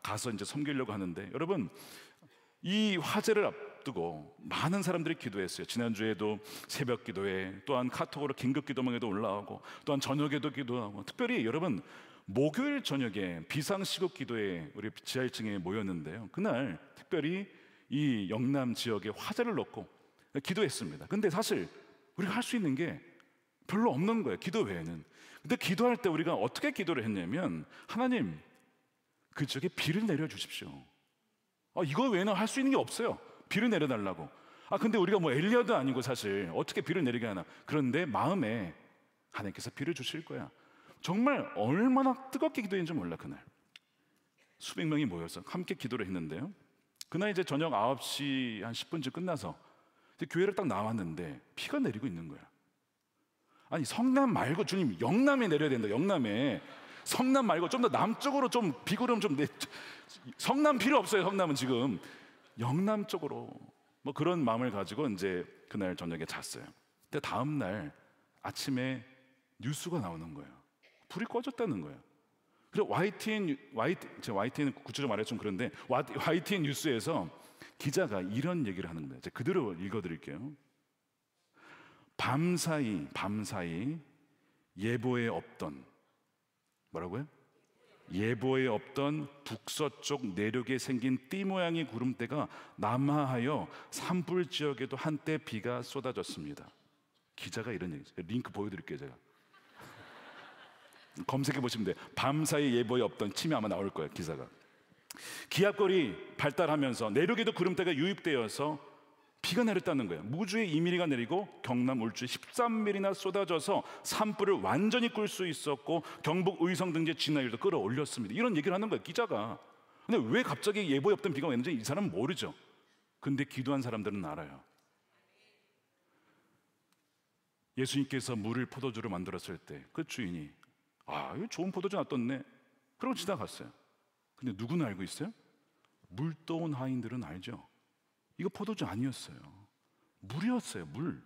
가서 이제 섬기려고 하는데, 여러분 이 화재를 앞두고 많은 사람들이 기도했어요. 지난주에도 새벽 기도회, 또한 카톡으로 긴급 기도망에도 올라오고, 또한 저녁에도 기도하고, 특별히 여러분 목요일 저녁에 비상시국 기도회 우리 지하 1층에 모였는데요. 그날 특별히 이 영남 지역에 화재를 놓고 기도했습니다. 근데 사실 우리가 할 수 있는 게 별로 없는 거예요, 기도 외에는. 근데 기도할 때 우리가 어떻게 기도를 했냐면, 하나님 그 지역에 비를 내려주십시오. 이거 외에는 할 수 있는 게 없어요. 비를 내려달라고. 근데 우리가 엘리야도 아니고 사실 어떻게 비를 내리게 하나. 그런데 마음에 하나님께서 비를 주실 거야. 정말 얼마나 뜨겁게 기도했는지 몰라. 그날 수백 명이 모여서 함께 기도를 했는데요. 그날 이제 저녁 9시 한 10분쯤 끝나서 이제 교회를 딱 나왔는데 비가 내리고 있는 거야. 아니 성남 말고 주님 영남에 내려야 된다. 영남에. 성남 말고 좀 더 남쪽으로 좀 비구름 좀 성남 필요 없어요. 성남은 지금 영남 쪽으로 그런 마음을 가지고 이제 그날 저녁에 잤어요. 근데 다음 날 아침에 뉴스가 나오는 거예요. 불이 꺼졌다는 거예요. 그래서 YTN 구체적으로 말해 좀 그런데 YTN 뉴스에서 기자가 이런 얘기를 하는 겁니다. 제가 그대로 읽어드릴게요. 밤사이 예보에 없던, 뭐라고요? 예보에 없던 북서쪽 내륙에 생긴 띠 모양의 구름대가 남하하여 산불 지역에도 한때 비가 쏟아졌습니다. 기자가 이런 얘기죠. 링크 보여드릴게요. 제가 검색해 보시면 돼요. 밤사이 예보에 없던, 치면 아마 나올 거예요. 기사가. 기압골이 발달하면서 내륙에도 구름대가 유입되어서 비가 내렸다는 거예요. 무주에 2mm가 내리고 경남 울주에 13mm나 쏟아져서 산불을 완전히 끌 수 있었고 경북 의성 등지의 진화율도 끌어올렸습니다. 이런 얘기를 하는 거예요, 기자가. 근데 왜 갑자기 예보에 없던 비가 왔는지 이 사람은 모르죠. 근데 기도한 사람들은 알아요. 예수님께서 물을 포도주로 만들었을 때 그 주인이 이거 좋은 포도주 놔뒀네. 그러고 지나갔어요. 근데 누구는 알고 있어요? 물 떠온 하인들은 알죠. 이거 포도주 아니었어요. 물이었어요. 물.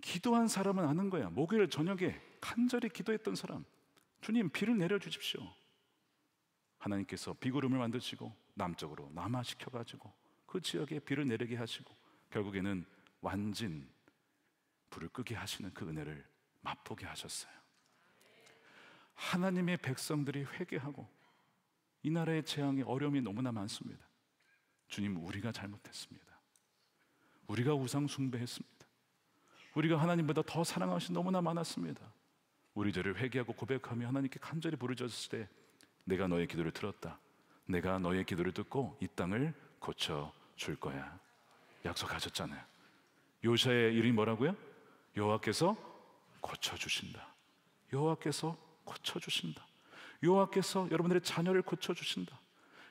기도한 사람은 아는 거야. 목요일 저녁에 간절히 기도했던 사람, 주님 비를 내려주십시오. 하나님께서 비구름을 만드시고 남쪽으로 남하시켜가지고 그 지역에 비를 내리게 하시고 결국에는 완진 불을 끄게 하시는 그 은혜를 맛보게 하셨어요. 하나님의 백성들이 회개하고, 이 나라의 재앙의 어려움이 너무나 많습니다. 주님, 우리가 잘못했습니다. 우리가 우상 숭배했습니다. 우리가 하나님보다 더 사랑하신 너무나 많았습니다. 우리 죄를 회개하고 고백하며 하나님께 간절히 부르짖었을 때 내가 너의 기도를 들었다. 내가 너의 기도를 듣고 이 땅을 고쳐줄 거야. 약속하셨잖아요. 요시아의 이름이 뭐라고요? 여호와께서 고쳐주신다. 여호와께서 고쳐주신다. 여호와께서 여러분들의 자녀를 고쳐주신다.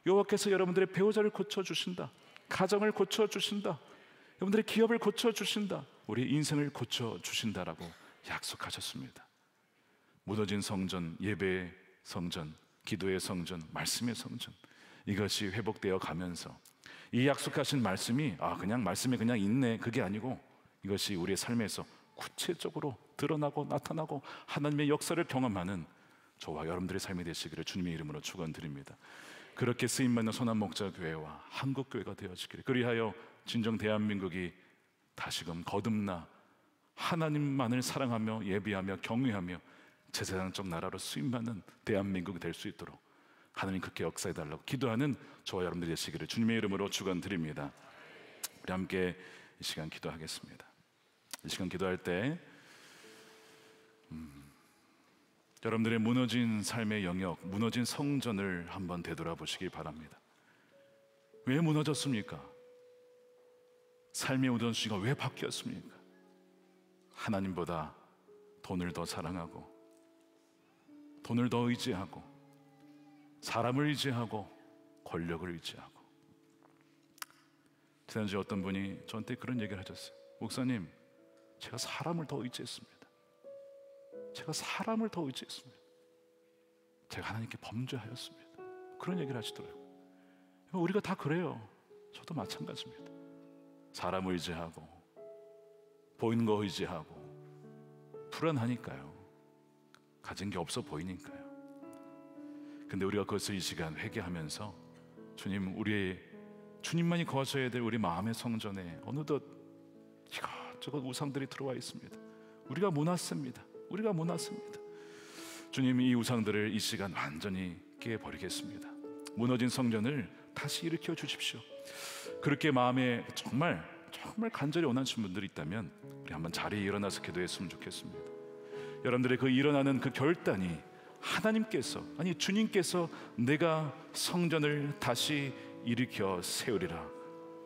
여호와께서 여러분들의 배우자를 고쳐주신다. 가정을 고쳐주신다. 여러분들의 기업을 고쳐주신다. 우리 인생을 고쳐주신다라고 약속하셨습니다. 무너진 성전, 예배의 성전, 기도의 성전, 말씀의 성전, 이것이 회복되어 가면서 이 약속하신 말씀이 그냥 말씀이 그냥 있네, 그게 아니고 이것이 우리의 삶에서 구체적으로 드러나고 나타나고 하나님의 역사를 경험하는 저와 여러분들의 삶이 되시기를 주님의 이름으로 축원드립니다. 그렇게 쓰임받는 선한목자교회와 한국교회가 되어지기를, 그리하여 진정 대한민국이 다시금 거듭나 하나님만을 사랑하며 예비하며 경외하며 제사장적 나라로 쓰임받는 대한민국이 될 수 있도록 하나님 그렇게 역사해달라고 기도하는 저와 여러분들이 되시기를 주님의 이름으로 축원드립니다. 우리 함께 이 시간 기도하겠습니다. 이 시간 기도할 때 여러분들의 무너진 삶의 영역, 무너진 성전을 한번 되돌아보시기 바랍니다. 왜 무너졌습니까? 삶의 우선순위가 왜 바뀌었습니까? 하나님보다 돈을 더 사랑하고, 돈을 더 의지하고, 사람을 의지하고, 권력을 의지하고. 지난주에 어떤 분이 저한테 그런 얘기를 하셨어요. 목사님, 제가 사람을 더 의지했습니다. 제가 사람을 더 의지했습니다. 제가 하나님께 범죄하였습니다. 그런 얘기를 하시더라고요. 우리가 다 그래요. 저도 마찬가지입니다. 사람을 의지하고, 보이는 거 의지하고, 불안하니까요. 가진 게 없어 보이니까요. 근데 우리가 그것을 이 시간 회개하면서 주님, 주님만이 거하셔야 될 우리 마음의 성전에 어느덧 이것저것 우상들이 들어와 있습니다. 우리가 무놨습니다. 주님, 이 우상들을 이 시간 완전히 깨버리겠습니다. 무너진 성전을 다시 일으켜 주십시오. 그렇게 마음에 정말 간절히 원하시는 분들이 있다면 우리 한번 자리에 일어나서 기도했으면 좋겠습니다. 여러분들의 그 일어나는 그 결단이 주님께서 내가 성전을 다시 일으켜 세우리라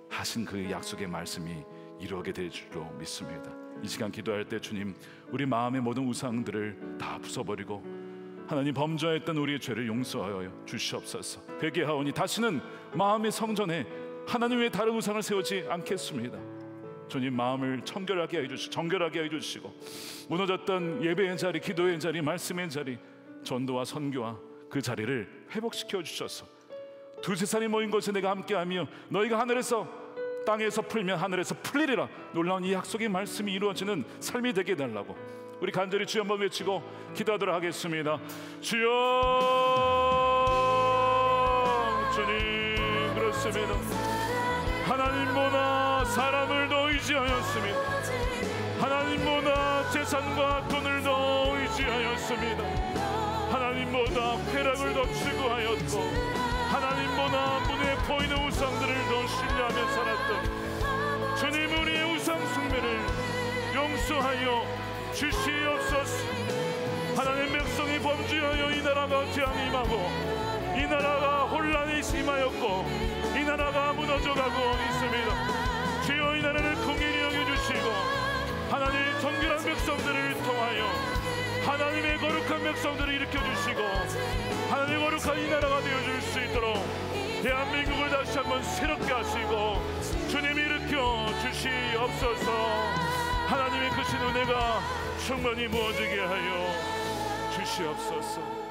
하신 그 약속의 말씀이 이루어게 될 줄로 믿습니다. 이 시간 기도할 때 주님, 우리 마음의 모든 우상들을 다 부숴버리고 하나님 범죄했던 우리의 죄를 용서하여 주시옵소서. 회개하오니 다시는 마음의 성전에 하나님 외에 다른 우상을 세우지 않겠습니다. 주님, 마음을 정결하게 해주시고 무너졌던 예배의 자리, 기도의 자리, 말씀의 자리, 전도와 선교와 그 자리를 회복시켜 주셔서 두세 사람이 모인 곳에 내가 함께하며 너희가 땅에서 풀면 하늘에서 풀리리라, 놀라운 이 약속의 말씀이 이루어지는 삶이 되게 해달라고 우리 간절히 주여 한번 외치고 기도하도록 하겠습니다. 주여, 주님, 그렇습니다. 하나님보다 사람을 더 의지하였습니다. 하나님보다 재산과 돈을 더 의지하였습니다. 하나님보다 쾌락을 더 추구하였고, 하나님보다 눈에 보이는 우상들을 더 신뢰하며 살았던 주님, 우리의 우상 숭배를 용서하여 주시옵소서. 하나님 백성이 범죄하여 이 나라가 재앙이 임하고 이 나라가 혼란이 임하였고 이 나라가 무너져가고 있습니다. 주여, 이 나라를 긍휼히 여겨주시고 하나님 정결한 백성들을 통하여 하나님의 거룩한 백성들을 일으켜주시고 하나님의 거룩한 이 나라가 되어줄 수 있도록 대한민국을 다시 한번 새롭게 하시고 주님이 일으켜 주시옵소서. 하나님의 크신 은혜가 충만히 부어지게 하여 주시옵소서.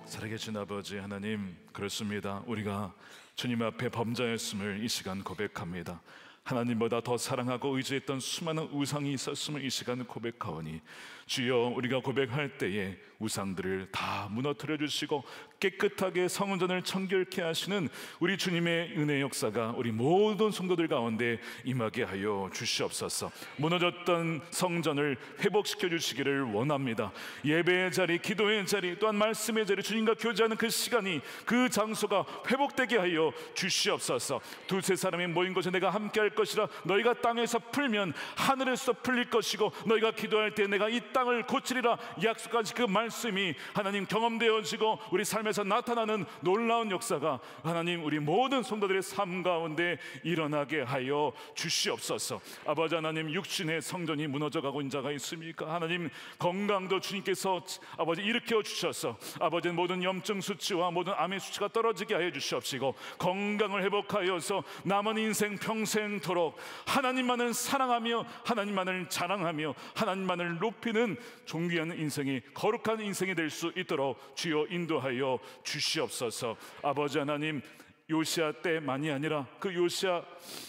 살아계신 아버지 하나님, 그렇습니다. 우리가 주님 앞에 범죄했음을 이 시간 고백합니다. 하나님보다 더 사랑하고 의지했던 수많은 우상이 있었음을 이 시간 고백하오니 주여, 우리가 고백할 때에 우상들을 다 무너뜨려 주시고 깨끗하게 성전을 청결케 하시는 우리 주님의 은혜 역사가 우리 모든 성도들 가운데 임하게 하여 주시옵소서. 무너졌던 성전을 회복시켜 주시기를 원합니다. 예배의 자리, 기도의 자리, 또한 말씀의 자리, 주님과 교제하는 그 시간이, 그 장소가 회복되게 하여 주시옵소서. 두세 사람이 모인 곳에 내가 함께 할 것이라. 너희가 땅에서 풀면 하늘에서 풀릴 것이고, 너희가 기도할 때 내가 이 땅을 고치리라 약속하신 그 말씀이 하나님 경험되어지고 우리 삶에서 나타나는 놀라운 역사가 하나님 우리 모든 성도들의 삶 가운데 일어나게 하여 주시옵소서. 아버지 하나님, 육신의 성전이 무너져가고 있는 자가 있습니까? 하나님, 건강도 주님께서 아버지 일으켜 주셔서 아버지 모든 염증 수치와 모든 암의 수치가 떨어지게 하여 주시옵시고, 건강을 회복하여서 남은 인생 평생토록 하나님만을 사랑하며 하나님만을 자랑하며 하나님만을 높이는 존귀한 인생이, 거룩한 인생이 될 수 있도록 주여 인도하여 주시옵소서. 아버지 하나님, 요시아 때만이 아니라 그 요시아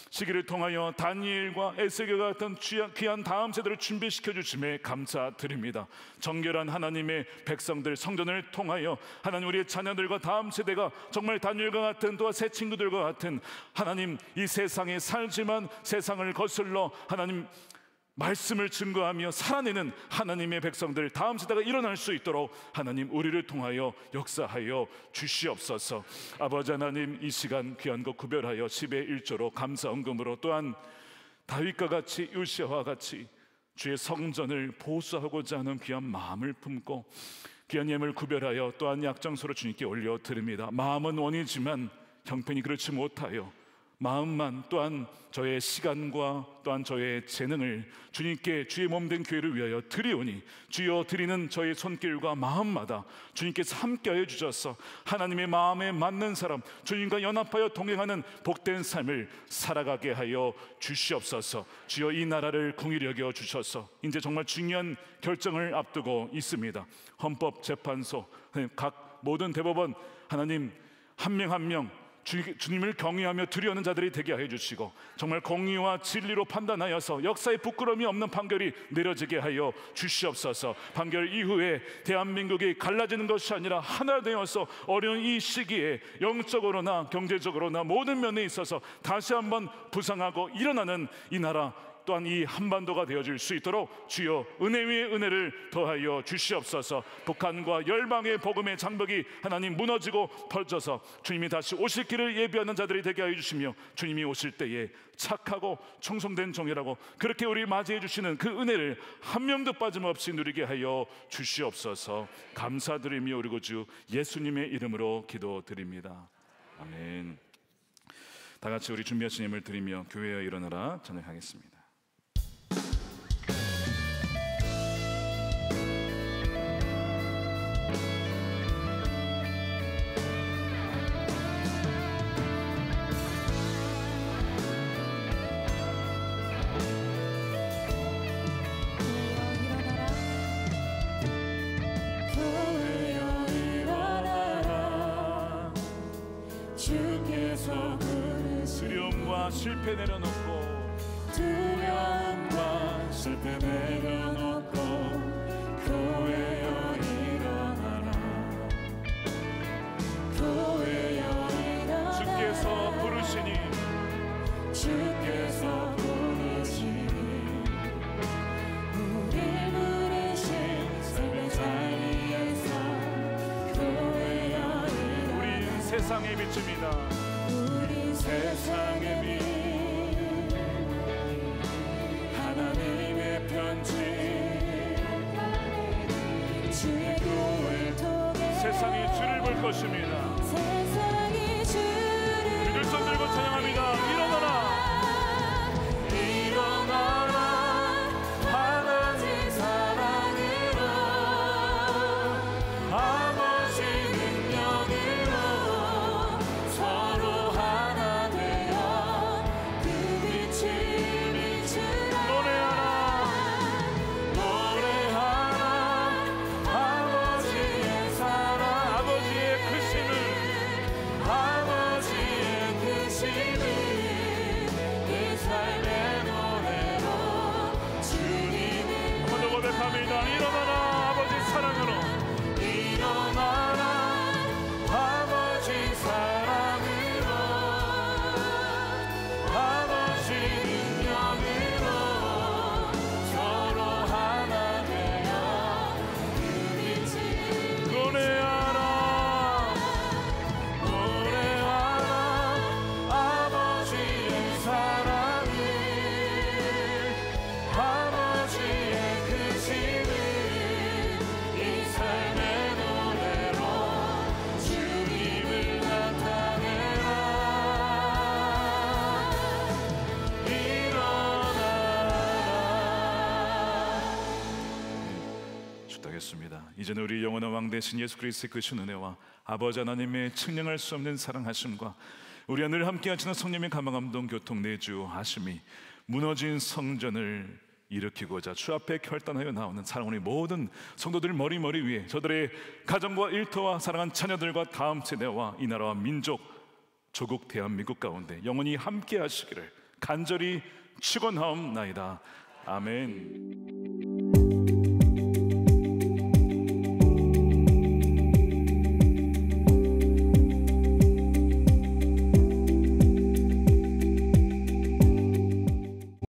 시기를 통하여 다니엘과 에스겔과 같은 귀한 다음 세대를 준비시켜 주심에 감사드립니다. 정결한 하나님의 백성들, 성전을 통하여 하나님 우리의 자녀들과 다음 세대가 정말 다니엘과 같은, 또한 새 친구들과 같은 하나님 이 세상에 살지만 세상을 거슬러 하나님 말씀을 증거하며 살아내는 하나님의 백성들, 다음 세대가 일어날 수 있도록 하나님 우리를 통하여 역사하여 주시옵소서. 아버지 하나님, 이 시간 귀한 것 구별하여 10의 1조로 감사 헌금으로, 또한 다윗과 같이 요시아와 같이 주의 성전을 보수하고자 하는 귀한 마음을 품고 귀한 예물 구별하여 또한 약정소로 주님께 올려드립니다. 마음은 원이지만 형편이 그렇지 못하여 마음만, 또한 저의 시간과 또한 저의 재능을 주님께 주의 몸된 교회를 위하여 드리오니, 주여 드리는 저의 손길과 마음마다 주님께서 함께하여 주셔서 하나님의 마음에 맞는 사람, 주님과 연합하여 동행하는 복된 삶을 살아가게 하여 주시옵소서. 주여 이 나라를 긍휼히 여겨 주셔서 이제 정말 중요한 결정을 앞두고 있습니다. 헌법재판소, 각 모든 대법원 하나님 한 명 한 명 주님을 경외하며 두려워하는 자들이 되게 하여 주시고, 정말 공의와 진리로 판단하여서 역사에 부끄러움이 없는 판결이 내려지게 하여 주시옵소서. 판결 이후에 대한민국이 갈라지는 것이 아니라 하나 되어서 어려운 이 시기에 영적으로나 경제적으로나 모든 면에 있어서 다시 한번 부상하고 일어나는 이 나라, 또한 이 한반도가 되어질 수 있도록 주여 은혜 위에 은혜를 더하여 주시옵소서. 북한과 열방의 복음의 장벽이 하나님 무너지고 펼쳐서 주님이 다시 오실 길을 예비하는 자들이 되게 하여 주시며, 주님이 오실 때에 착하고 충성된 종이라고 그렇게 우리 맞이해 주시는 그 은혜를 한 명도 빠짐없이 누리게 하여 주시옵소서. 감사드리며 우리 구주 예수님의 이름으로 기도드립니다. 아멘. 다 같이 우리 준비하신 예물 드리며 교회여 일어나라 찬양하겠습니다. 두려움과 실패 내려놓고, 두려움과 실패 내려놓고 교회여 일어나라. 교회여 일어나라. 주께서 부르시니, 주께서 부르시니 우릴 부르신 삶의 자리에서 교회여 일어나라. 우린 세상의 빛입니다. 우리 세상의 빛, 하나님의 편지, 주의 교회를 통해 세상이 주를 볼 것입니다. 세상이 주를 우리 두 손 들고 찬양합니다. 일어나라. 일어나라. 하나님 사랑으로, 아버지 능력으로 서로 하나 되어 그 빛을 비추라. 노래하라. 아버지의 사랑, 아버지의 크심을, 아버지의 크심 기도하겠습니다. 이제는 우리 영원한 왕 되신 예수 그리스도의 크신 은혜와 아버지 하나님의 측량할 수 없는 사랑하심과 우리와 늘 함께 하시는 성령의 감화감동 교통 내주하심이 무너진 성전을 일으키고자 주 앞에 결단하여 나오는 사랑하는 모든 성도들 머리 위에 저들의 가정과 일터와 사랑한 자녀들과 다음 세대와 이 나라와 민족 조국 대한민국 가운데 영원히 함께 하시기를 간절히 축원하옵나이다. 아멘.